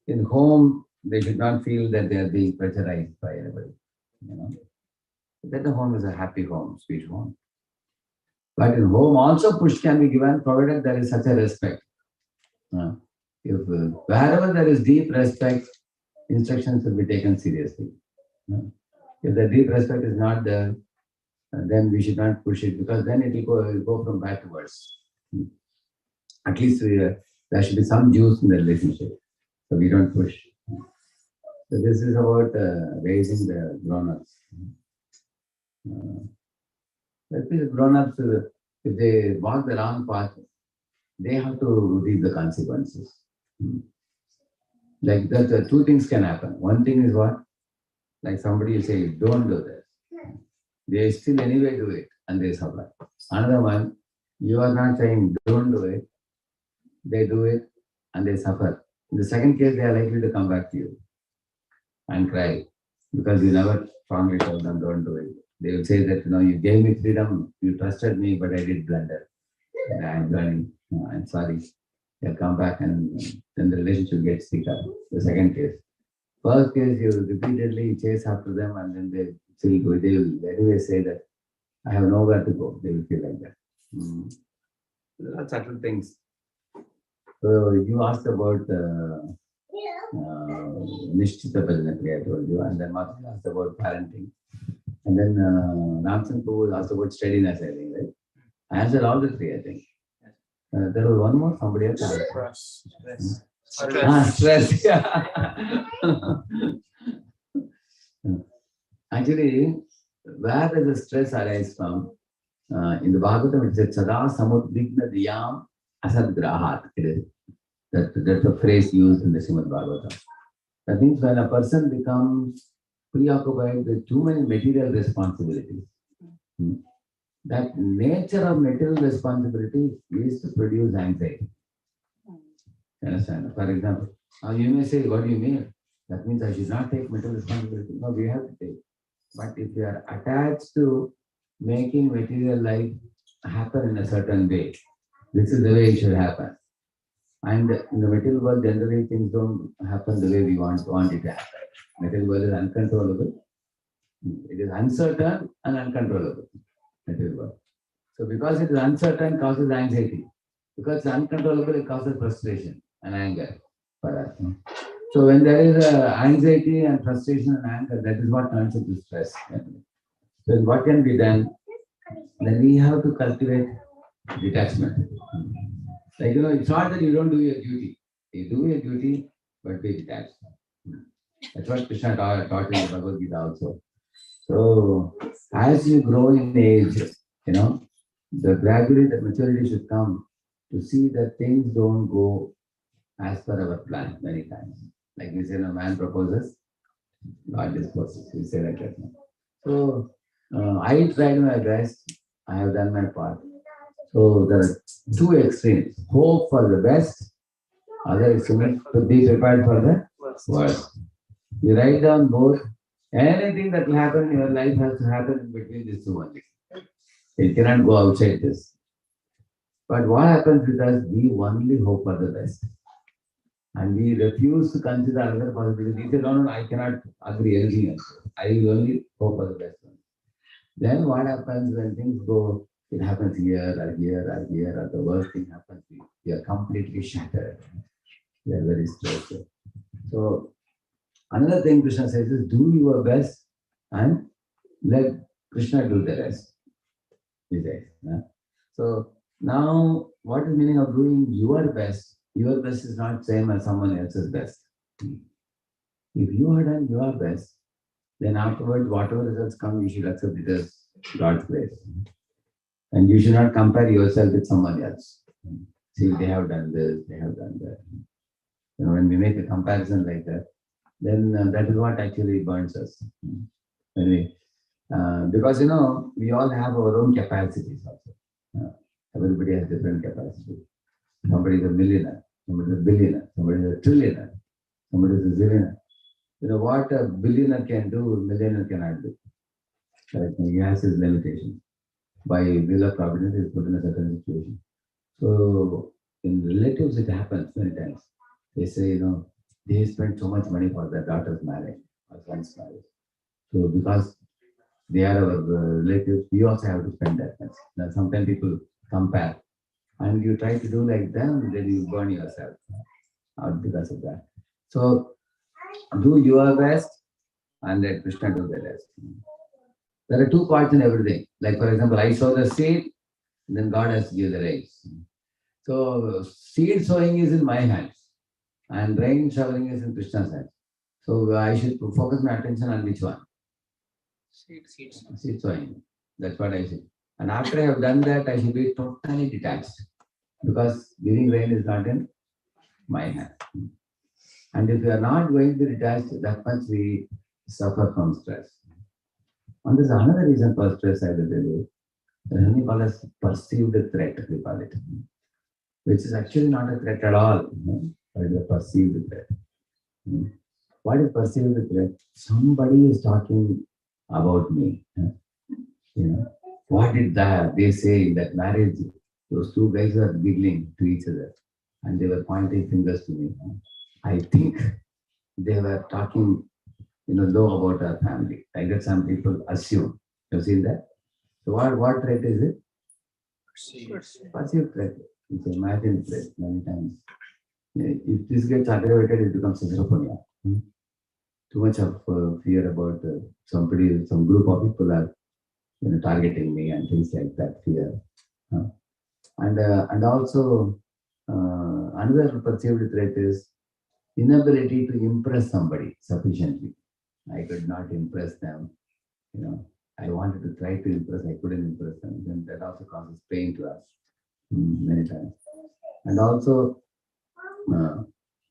in home, they should not feel that they are being pressurized by anybody. Then the home is a happy home, sweet home. But in home also push can be given, provided there is such a respect. If wherever there is deep respect, instructions will be taken seriously. If the deep respect is not there, then we should not push it, because then it will go from bad to worse. At least there should be some juice in the relationship, so we don't push. So this is about raising the grown-ups. The grown-ups, if they walk the wrong path, they have to reap the consequences. Like that, two things can happen. One thing is what? Like somebody will say, don't do this. They still anyway do it and they suffer. Another one, you are not saying don't do it, they do it and they suffer. In the second case, they are likely to come back to you and cry because you never strongly told them don't do it. They will say that, you gave me freedom, you trusted me, but I did blunder. And I'm learning, I'm sorry. They'll come back and then the relationship gets thicker. The second case. First case, you repeatedly chase after them and then they still go. They will anyway say that I have nowhere to go. They will feel like that. There are subtle things. So you asked about Nishtita Bhajanakriya, I told you, and then Matri asked about parenting. And then Ramchandra was asked about steadiness, I think, right? I answered all the three, I think. There was one more, somebody else. Stress. Yeah. Actually, where does the stress arise from? In the Bhagavatam, it says, Sada samudvigna diyam asadgrahat. That's a phrase used in the Srimad Bhagavatam. That means when a person becomes preoccupied with too many material responsibilities, that nature of material responsibility is to produce anxiety. Understand? For example, you may say, what do you mean? That means I should not take material responsibility. No, we have to take. But if you are attached to making material life happen in a certain way, this is the way it should happen. And in the material world, generally things don't happen the way we want it to happen. Material world is uncontrollable. It is uncertain and uncontrollable. Material world. So because it is uncertain, causes anxiety. Because it's uncontrollable, it causes frustration and anger for us. So when there is anxiety and frustration and anger, that is what turns into stress. So what can be done? Then we have to cultivate detachment. Like, it's not that you don't do your duty. You do your duty, but be detached. That's what Krishna taught in the Bhagavad Gita also. So as you grow in age, gradually the maturity should come to see that things don't go as per our plan many times. Like we say, a man proposes, God disposes. We say like that. So I tried my best. I have done my part. So there are two extremes. Hope for the best. Other extreme to be prepared for the worst. You write down both. Anything that will happen in your life has to happen in between these two only. It cannot go outside this. But what happens with us, we only hope for the best. And we refuse to consider other possibilities. We say, no, I cannot agree anything else. I will only hope for the best one. Then what happens when things go, it happens here, or the worst thing happens, we are completely shattered. We are very stressed. So another thing Krishna says is, do your best and let Krishna do the rest. He says. So now, what is the meaning of doing your best? Your best is not same as someone else's best. If you have done your best, then afterwards, whatever results come, you should accept it as God's grace. And you should not compare yourself with someone else. See, they have done this, they have done that. When we make a comparison like that, then that is what actually burns us. Anyway, because we all have our own capacities also. Everybody has different capacities. Somebody is a millionaire, somebody is a billionaire, somebody is a trillionaire, somebody is a zillionaire. What a billionaire can do, a millionaire cannot do. He has his limitations. By will of providence, he is put in a certain situation. So in relatives, it happens many times. They say, they spend so much money for their daughter's marriage or son's marriage. So because they are our relatives, we also have to spend that much. Now sometimes people compare, and you try to do like them, then you burn yourself out because of that. So do your best and let Krishna do the rest. There are two parts in everything. Like for example, I sow the seed, then God has to give the rains. So seed sowing is in my hands, and rain showering is in Krishna's hands. So I should focus my attention on which one? Seed sowing. That's what I say. And after I have done that, I should be totally detached, because giving rain is not in my hand. And if we are not going to be detached, that much we suffer from stress. And there's another reason for stress, I will tell you. We call as perceived threat, we call it, which is actually not a threat at all, but it's a perceived threat. What is perceived threat? Somebody is talking about me. What did they say in that marriage? Those two guys were giggling to each other and they were pointing fingers to me. I think they were talking, low about our family. Like that some people assume. You've seen that? So what threat is it? Perceived threat. It's imagined threat many times. If this gets aggravated, it becomes schizophrenia. Too much of fear about some group of people are targeting me and things like that, fear. And also another perceived threat is inability to impress somebody sufficiently. I could not impress them. I wanted to try to impress, I couldn't impress them. Then that also causes pain to us many times. And also the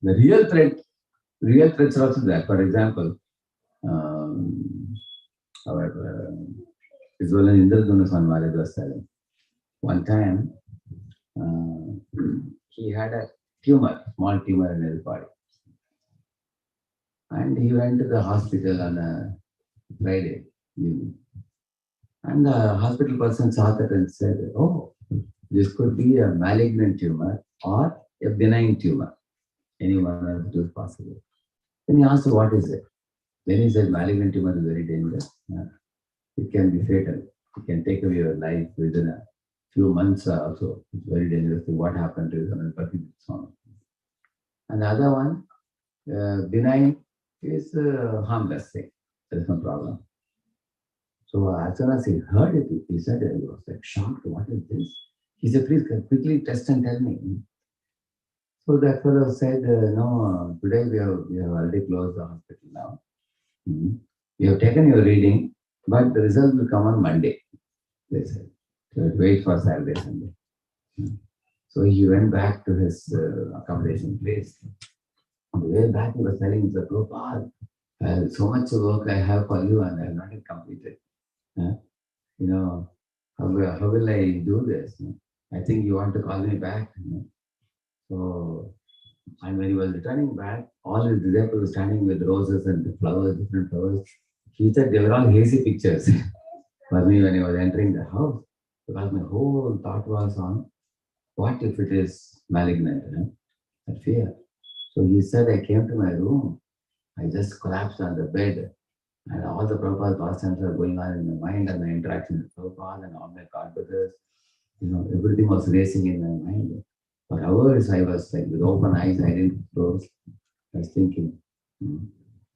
real threats are also there. For example, our Israel Indradhuna's marriage was silent. One time, he had a small tumor in his body. And he went to the hospital on a Friday evening. And the hospital person saw that and said, oh, this could be a malignant tumor or a benign tumor. Any one of the two is possible. Then he asked, what is it? Then he said, malignant tumor is very dangerous. It can be fatal. It can take away your life within a few months also. It's very dangerous. What happened to you? And the other one, benign, is harmless thing. There's no problem. So as soon as he heard it, he said, he was like shocked. What is this? He said, please quickly test and tell me. So that fellow said, no, today we have already closed the hospital now. We have taken your reading, but the result will come on Monday. They said, so wait for Saturday, Sunday. So he went back to his accommodation place. On the way back, he was telling the Gopal, so much work I have for you and I have not yet completed. How will I do this? I think you want to call me back. So, and when he was returning back, all his disciples were standing with roses and flowers, different flowers. He said they were all hazy pictures for me when he was entering the house. Because my whole thought was on what if it is malignant, that fear. So he said, I came to my room, I just collapsed on the bed, and all the Prabhupada's pastimes are going on in my mind and my interaction with Prabhupada and all my God brothers. Everything was racing in my mind. For hours, I was like with open eyes, I didn't close. I was thinking.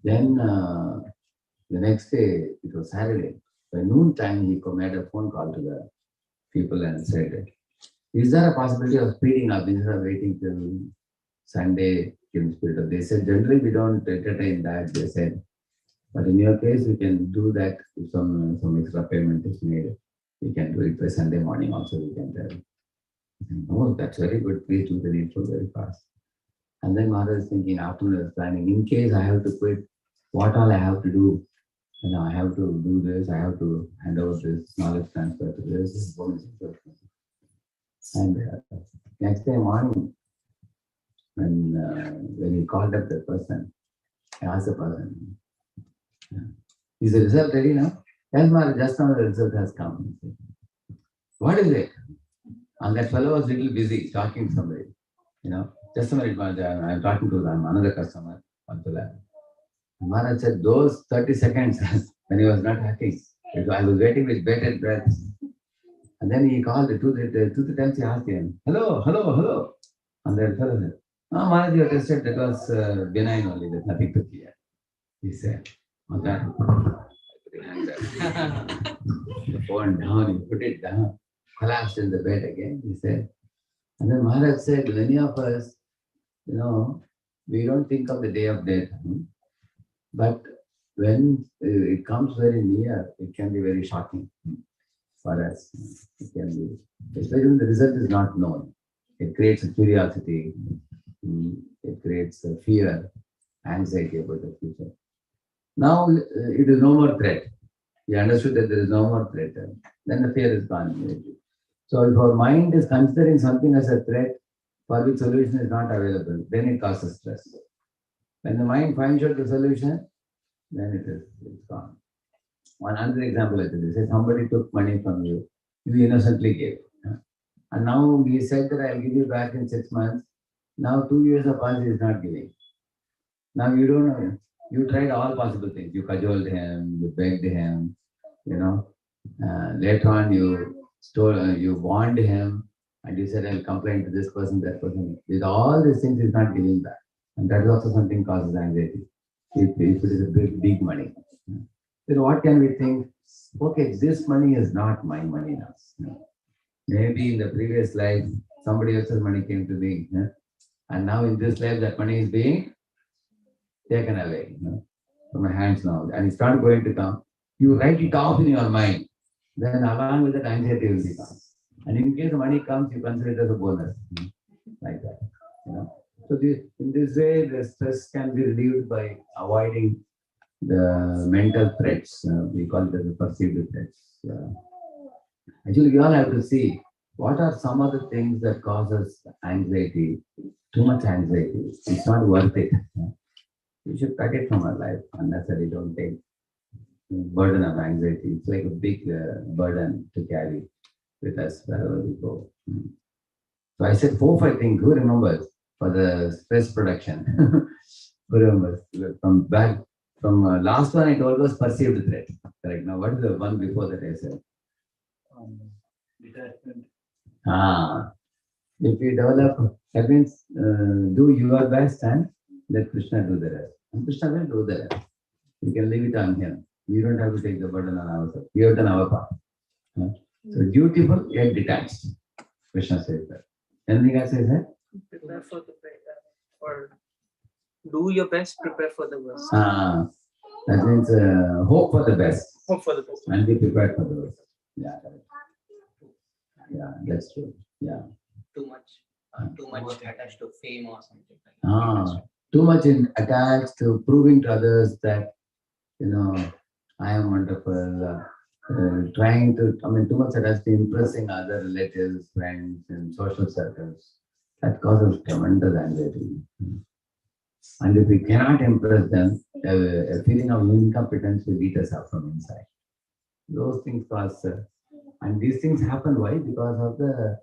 Then the next day, it was Saturday. By noon time, he made a phone call to the people and said, is there a possibility of speeding up instead of waiting till Sunday? They said, generally we don't entertain that, they said. But in your case, we can do that if some extra payment is made. We can do it by Sunday morning also, we can tell. Oh, that's very good. Please do the needful very fast. And then Maharaj is thinking, afternoon I was planning, in case I have to quit, what all I have to do? I have to do this, I have to hand over this knowledge transfer to this. And next day morning, when he called up the person, I asked the person, is the result ready now? Yes, Maharaj, just now the result has come. What is it? And that fellow was a little busy talking to somebody. Just a minute, Maharaj, I'm talking to them, another customer. Maharaj said, those 30 seconds when he was not talking, I was waiting with bated breath. And then he called two times, he asked him, hello, hello, hello. And that fellow said, no, Maharaj, you tested, that was benign only, there's nothing to fear. He said, oh, that. The phone down, he put it down, collapsed in the bed again, he said. And then Maharaj said, many of us, we don't think of the day of death. But when it comes very near, it can be very shocking for us. It can be, especially when the result is not known. It creates a curiosity, it creates a fear, anxiety about the future. Now it is no more threat. You understood that there is no more threat. Then the fear is gone immediately. So if our mind is considering something as a threat for which solution is not available, then it causes stress. When the mind finds out the solution, then it's gone. One other example I tell you, say somebody took money from you, you innocently gave. And now he said that I'll give you back in 6 months. Now 2 years have passed, he is not giving. Now you don't know. You tried all possible things. You cajoled him, you begged him, you know. Later on, you warned him, and you said, "I'll complain to this person, that person." With all these things, he's not giving back, and that is also something causes anxiety. If it is a big money, then what can we think? Okay, this money is not my money now. Maybe in the previous life, somebody else's money came to me, and now in this life, that money is being taken away from my hands now, and it's not going to come. You write it off in your mind, then along with that anxiety will become. And in case the money comes, you consider it as a bonus, like that. So in this way, the stress can be relieved by avoiding the mental threats. We call it as the perceived threats. Actually, we all have to see what are some of the things that causes anxiety. Too much anxiety. It's not worth it. We should cut it from our life unnecessarily. Don't take burden of anxiety. It's like a big burden to carry with us wherever we go. So I said 4-5 things. Who remembers for the stress production? Who remembers? From last one I told was perceived threat. Correct. Now what is the one before that I said? Detachment. If you develop, that means do your best and let Krishna do the rest. And Krishna will do the rest. We can leave it on him. We don't have to take the burden on ourselves. We have done our part. So dutiful yet detached. Krishna says that. Anything else says that? Prepare for the better, or do your best, prepare for the worst. That means hope for the best. Hope for the best. And be prepared for the worst. Yeah, correct. Yeah, that's true. Yeah. Too much attached to fame or something like that. Too much attached to proving to others that, I am wonderful. Too much attached to impressing other relatives, friends, and social circles. That causes tremendous anxiety. And if we cannot impress them, a feeling of incompetence will eat us up from inside. Those things cause, and these things happen why? Because of the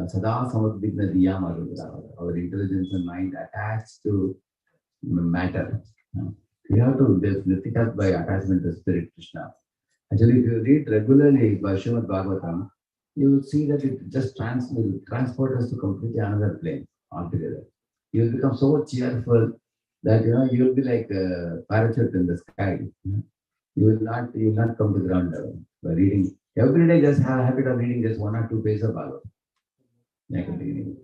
Sada Samadhigna Diya Marudra, our intelligence and mind attached to matter. We have to lift it up by attachment to Spirit Krishna. Actually, if you read regularly by Srimad Bhagavatam, you will see that it just will transport us to completely another plane altogether. You will become so cheerful that you will be like a parachute in the sky. You will not come to ground level by reading. Every day, just have a habit of reading just 1 or 2 pages of Bhagavatam. Like a beginning.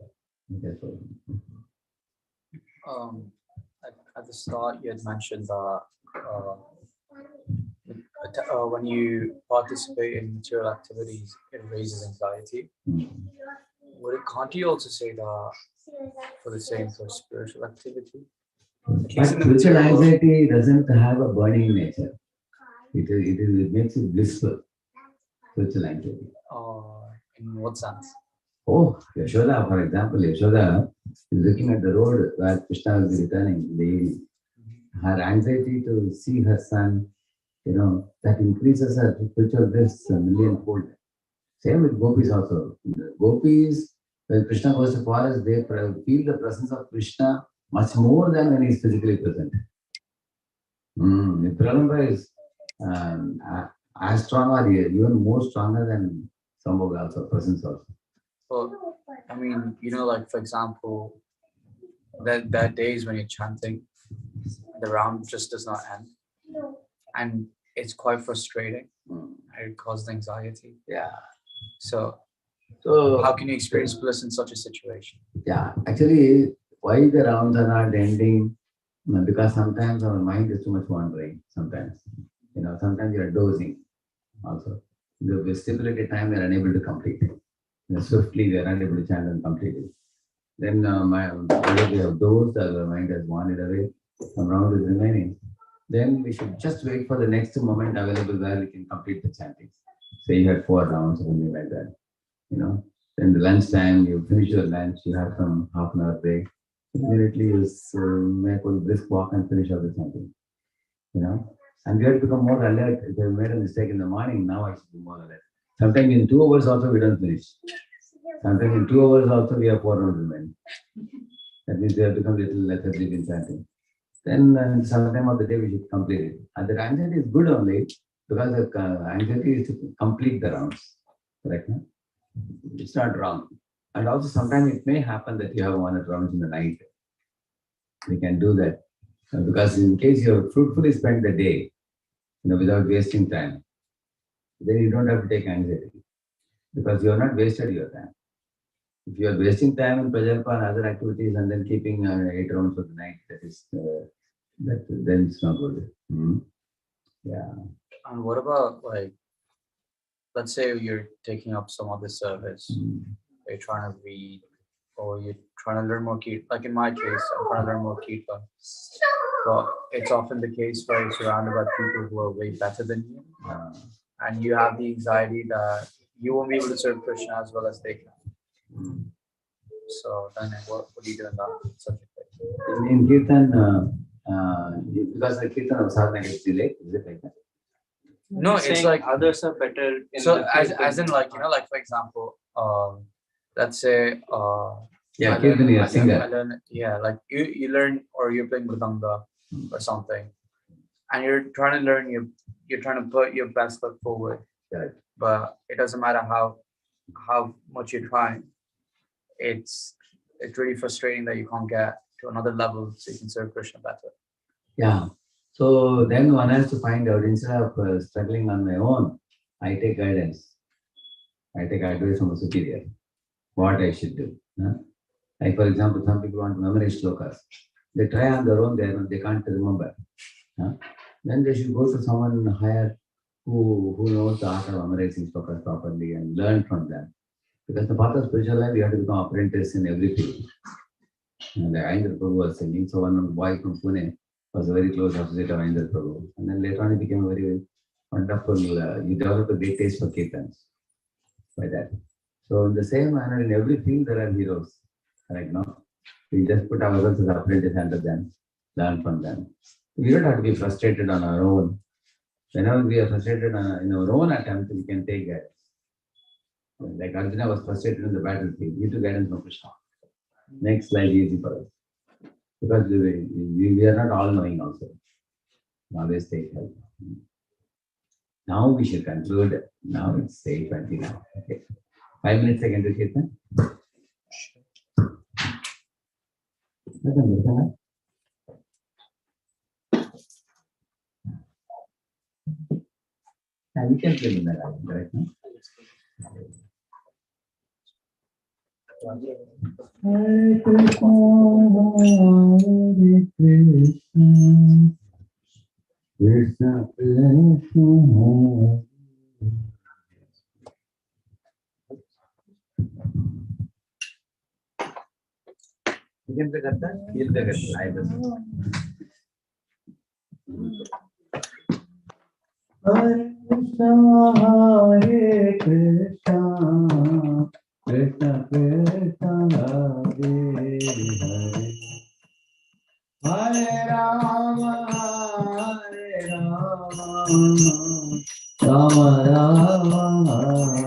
That's all. At the start, you had mentioned that when you participate in material activities, it raises anxiety. Can't you also say that for the same for spiritual activity? But spiritual anxiety doesn't have a burning nature. It makes it blissful. Spiritual anxiety. In what sense? Oh, Yashoda, for example, Yashoda is looking at the road where Krishna will be returning in the evening. Her anxiety to see her son, that increases her spiritual bliss a millionfold. Same with gopis also. The gopis, when Krishna goes to forest, they feel the presence of Krishna much more than when he is physically present. Pralamba is as strong or even more stronger than Sambhoga also, presence also. So, like for example, there are days when you're chanting, the round just does not end. And it's quite frustrating. It causes anxiety. Yeah. So how can you experience bliss in such a situation? Yeah, actually, why the rounds are not ending? Because sometimes our mind is too much wandering. Sometimes you are dozing also. The stipulated time we are unable to complete it. Swiftly we are unable to chant and complete it. Then we have dozed, our mind has wandered away. Some round is remaining. then we should just wait for the next moment available where we can complete the chanting. Say you had 4 rounds or something like that, you know. Then the lunch time, you finish your lunch, you have some half an hour break. Immediately you make a brisk walk and finish up the chanting, you know. And we have to become more alert. If I made a mistake in the morning, now I should be more alert. Sometimes in 2 hours also we don't finish. Sometimes in 2 hours also we have 4 rounds remaining. That means we have become little lethargic in chanting. Then sometime of the day we should complete it. And the anxiety is good only because the anxiety is to complete the rounds. Correct? No? It's not wrong. And also sometimes it may happen that you have 1 rounds in the night. We can do that. Because in case you have fruitfully spent the day, without wasting time, then you don't have to take anxiety. Because you have not wasted your time. If you are wasting time in Prajalpa and other activities and then keeping 8 rounds for the night, then it's not good. Mm-hmm. Yeah. And what about, like, let's say you're taking up some other service, you're trying to read, or you're trying to learn more Kirtan. Like in my case, I'm trying to learn more Kirtan. But it's often the case where you're surrounded by people who are way better than you. And you have the anxiety that you won't be able to serve Krishna as well as they can. So then what do you do in that subject? In Kirtan, because the Kirtan of sadhana gets delayed, is it like that? No, it's like others are better. So as in, like, like for example, let's say Kirtan is a singer. Like you learn, or you're playing mridanga or something, and you're trying to learn, you're trying to put your best foot forward. Right. But it doesn't matter how much you're trying. It's really frustrating that you can't get to another level so you can serve Krishna better. Yeah. So then one has to find out, instead of struggling on my own, I take guidance. I take advice from a superior, what I should do. Like for example, some people want to memorize shlokas. They try on their own, they can't remember. Then they should go to someone higher who knows the art of memorizing shlokas properly and learn from them. Because the path of spiritual life, you have to become apprentice in every field. And the Ayendra Prabhu was singing. So one boy from Pune was a very close associate of Ayendra Prabhu. And then later on he became a very wonderful, he developed a great taste for kirtans by that. So in the same manner, in every field there are heroes. Right now, we just put ourselves as apprentice under them, learn from them. We don't have to be frustrated on our own. Whenever we are frustrated in our own attempt, we can take guidance. Like Arjuna was frustrated in the battlefield, he took guidance from Krishna. Makes life easy for us. Because we are not all knowing also. Always take help. Now we should conclude. Now it's 8:20 now. Okay. 5 minutes again to Kirtan. And we can play in that album, right now. Hare Krishna, Hare Krishna, Krishna Krishna. You can play that? He'll play that. I will. Hare Krishna, Hare Krishna, Krishna Krishna, Hare Hare. Hare Rama, Hare Rama, Rama Rama,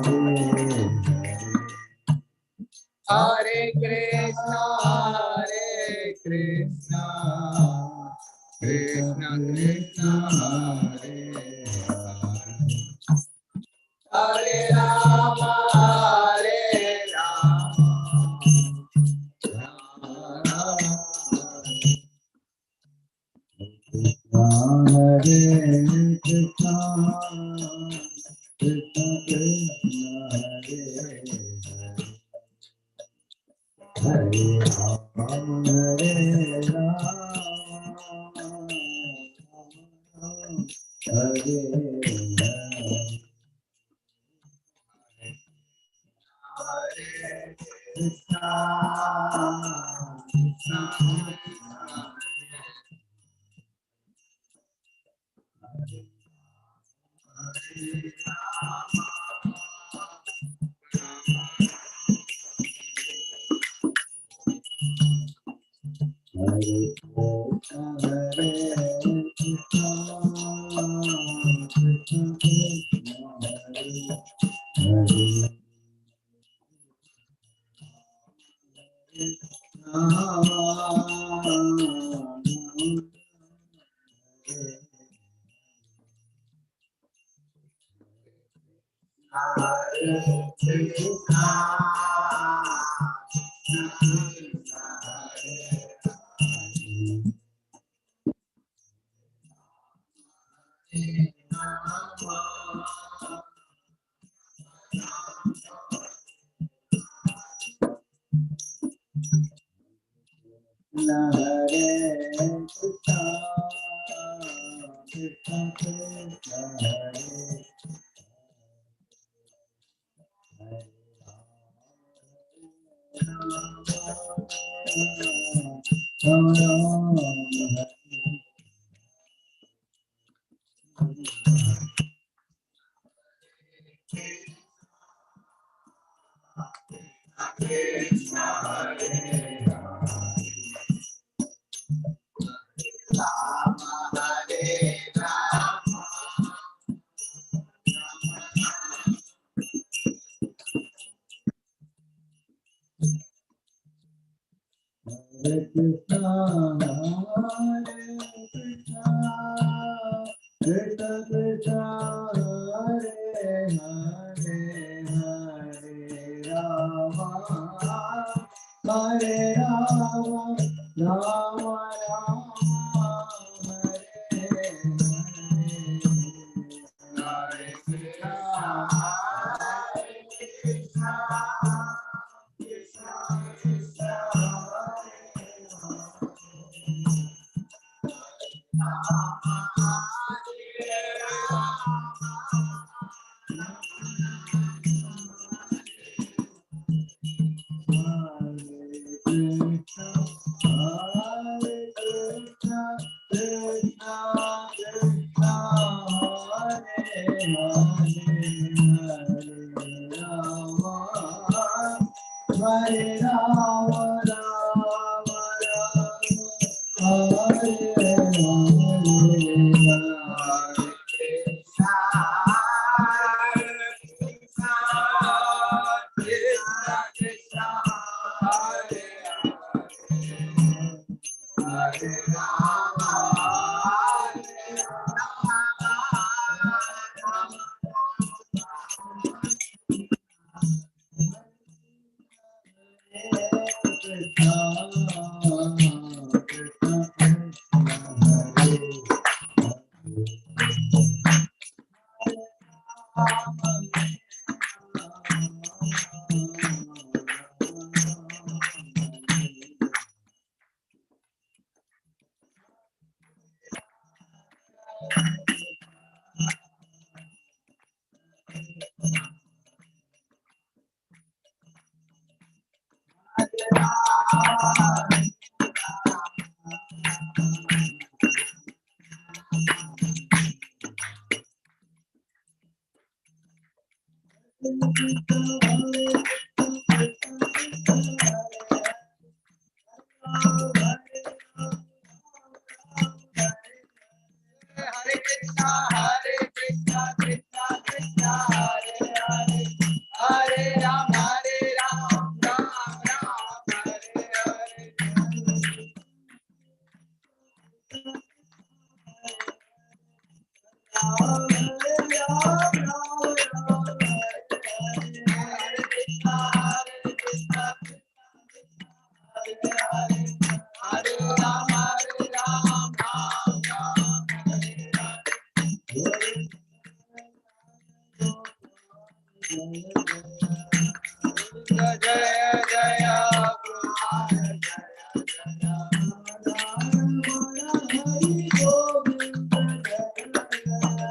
Hare Hare. Hare Krishna, Hare Krishna, Krishna Krishna, Hare Hare. Hare Rama, Hare Rama, Rama Rama, Hare Krishna, Krishna Krishna, Hare Hare. Hare Rama, Hare Rama, Hare Hare. Hare Krishna, Krishna Krishna,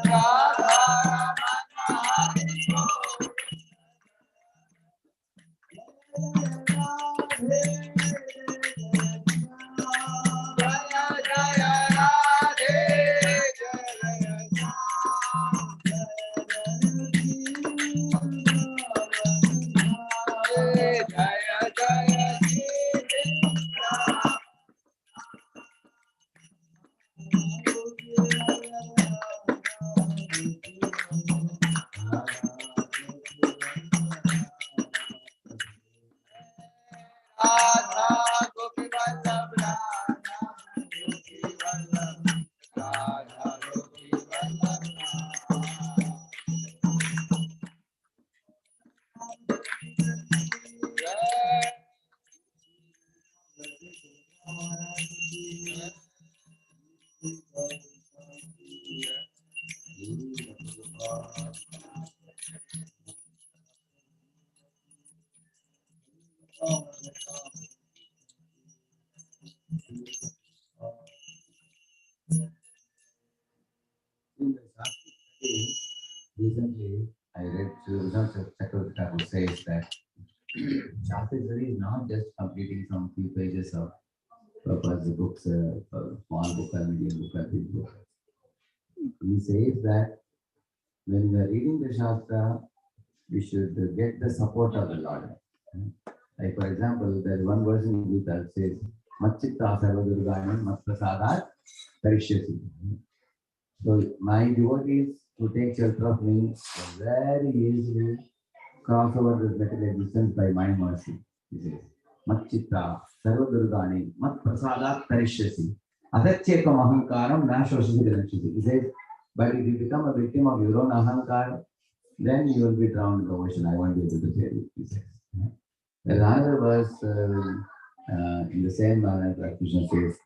Radha Recently, I read Grihastha who says that Shastra study is not just completing some few pages of purpose books, small book or medium book or big book. He says that when we are reading the Shastra, we should get the support of the Lord. Like for example, there is one verse in Gita that says, Matchitta Sarvadurgani Matprasadat Karishyasi. So my devotees who take shelter of me very easily cross over this material existence by my mercy. He says, Matchitta Sarvadurgani Matprasadat Karishyasi. Adachekam ahankaram nashvasasi ganachiti. He says, but if you become a victim of your own ahankara, then you will be drowned in the ocean. I won't be able to save you. He says. There's another verse in the same manner that Krishna says,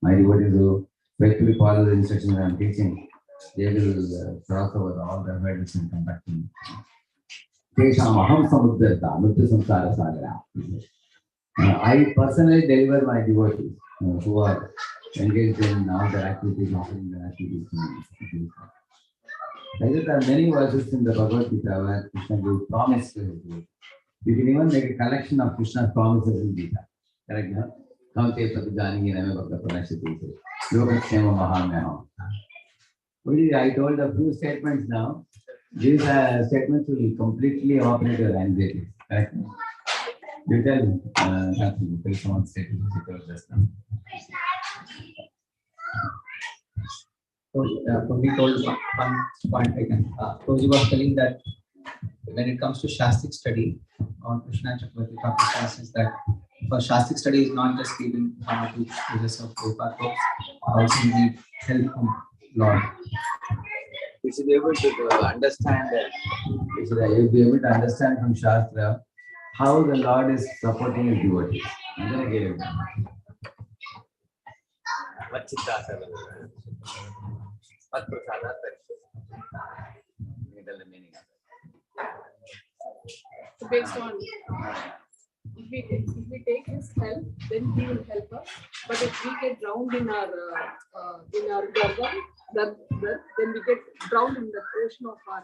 my devotees who faithfully follow the instructions I am teaching, they will cross over all the hurdles and come back to me. I personally deliver my devotees who are engaged in all their activities, offering their activities to me. Like that, there are many verses in the Bhagavad Gita where Krishna gives promise to his devotees. You can even make a collection of Krishna's promises in Gita. Correct? No? Kamte Pratijani Name Bhakta Pranashati. Yoga Kshema Mahamyaham. I told a few statements now. These statements will completely operate your anxiety. Correct? You tell someone statement just now. So we told one point again. Prabhuji was telling that when it comes to Shastic study, on Krishna Chakravarti Thakur says that for Shastic study is not just reading 1 or 2 pages of Prabhupada books, also you need help from Lord. We should be able to understand that. We should be able to understand from Shastra how the Lord is supporting his devotees. And then I gave it. So based on if we take his help, then he will help us. But if we get drowned in our gargam, then we get drowned in the ocean of our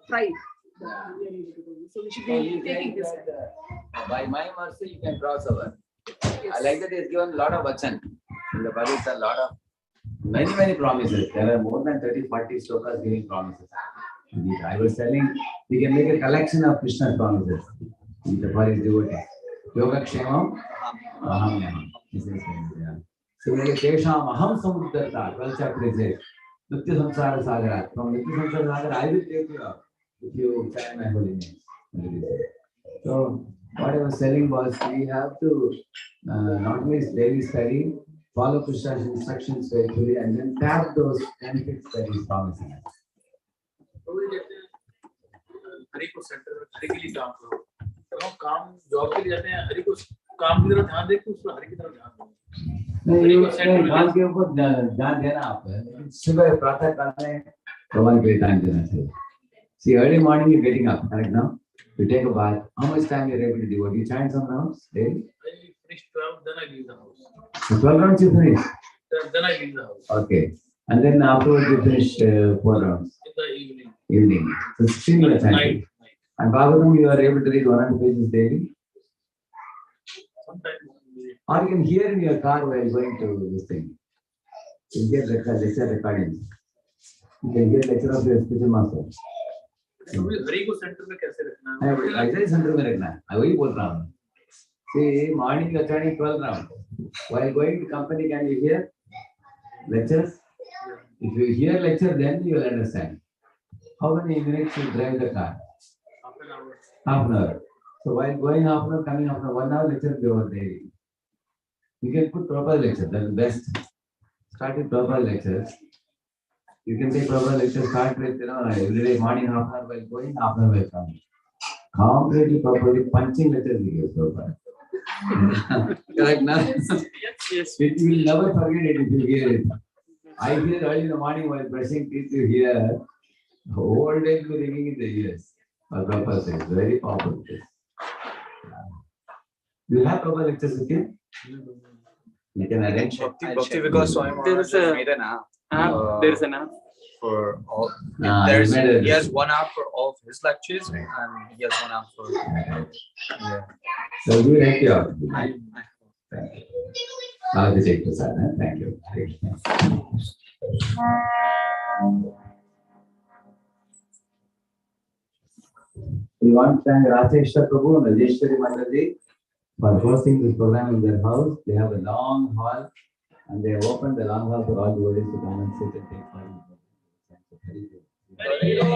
pride. So we should be taking this help. By my mercy, you can cross over. Yes. I like that he has given a lot of vachan. In the Bhagavad Gita, a lot of many promises. There are more than 30-40 slokas giving promises. I was telling, we can make a collection of Krishna's promises for his devotees. Yoga Kshemam Ahamyam. Similarly, Tesham Aham Samuddharta, 12th chapter says, Nitya Samsara Sagara. From Nitya Samsara Sagara, I will take you up if you chant my holy name. So, what I was telling was, we have to not only daily study, follow Krishna's instructions faithfully, and then tap those benefits that he is promising us. Hari को centre में हरि के लिए काम करो तो हम काम job के लिए जाते हैं हरि को काम की तरफ ध्यान दे के उसको हरि की तरफ ध्यान दो नहीं काम के ऊपर ध्यान देना आप सुबह प्रातः काल में भगवान के लिए टाइम देना चाहिए. See, early morning you're getting up, correct now? You take a bath. How much time you're able to devote? You chant some rounds daily? I finish 12, then I leave the house. So 12 rounds you finish? Then I leave the house. Okay. And then afterwards you finish 4 rounds? In the evening. Evening. So 16 minutes. Night. And Bhagavatam, you are able to read 1 or 2 pages daily? Sometimes. Or you can hear in your car while going to this thing. You can get lecture recordings. You can get lecture of your spiritual master. Hari को centre में कैसे रखना है? ऐसे ही centre में रखना है. वही बोल रहा हूँ. See, morning you are turning 12 rounds. While going to company, can you hear lectures? If you hear lecture, then you will understand. How many minutes you drive the car? Half an hour. Half an hour. So while going half an hour, coming after 1 hour, lecture will be over daily. You can put proper lecture. That's the best. Start with proper lectures. You can take proper lectures. Start with every day morning half an hour while going, half an hour while coming. Completely properly punching lectures we give proper. Correct now? Yes. You will never forget it if you hear it. I hear early in the morning while brushing teeth, you hear the whole day to ringing in the ears. Proper says, very powerful. Do you have proper lectures with you? You can arrange. Bhakti Vikas Swami There Maharaj is has a- made an app There is an app. for all. Ah, There's he made a- he has one app for all of his lectures, and he has one app for yeah. So you help you out. I Thank you. I'll have to take this out. Thank you. We want to thank Radheshyam Prabhu and Radheshwari Mataji for hosting this program in their house. They have a long hall and they have opened the long hall for all the devotees to come and sit and take part in the program. Very good.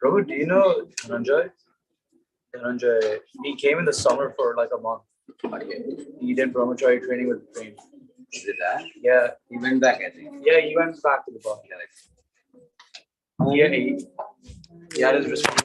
Prabhu, do you know Dhananjay? Dhananjay, he came in the summer for like a month. Okay. He did brahmachari training with Prem. Is it that? Yeah, He went back, I think. yeah, he went back to the bar. Yeah, he had his response.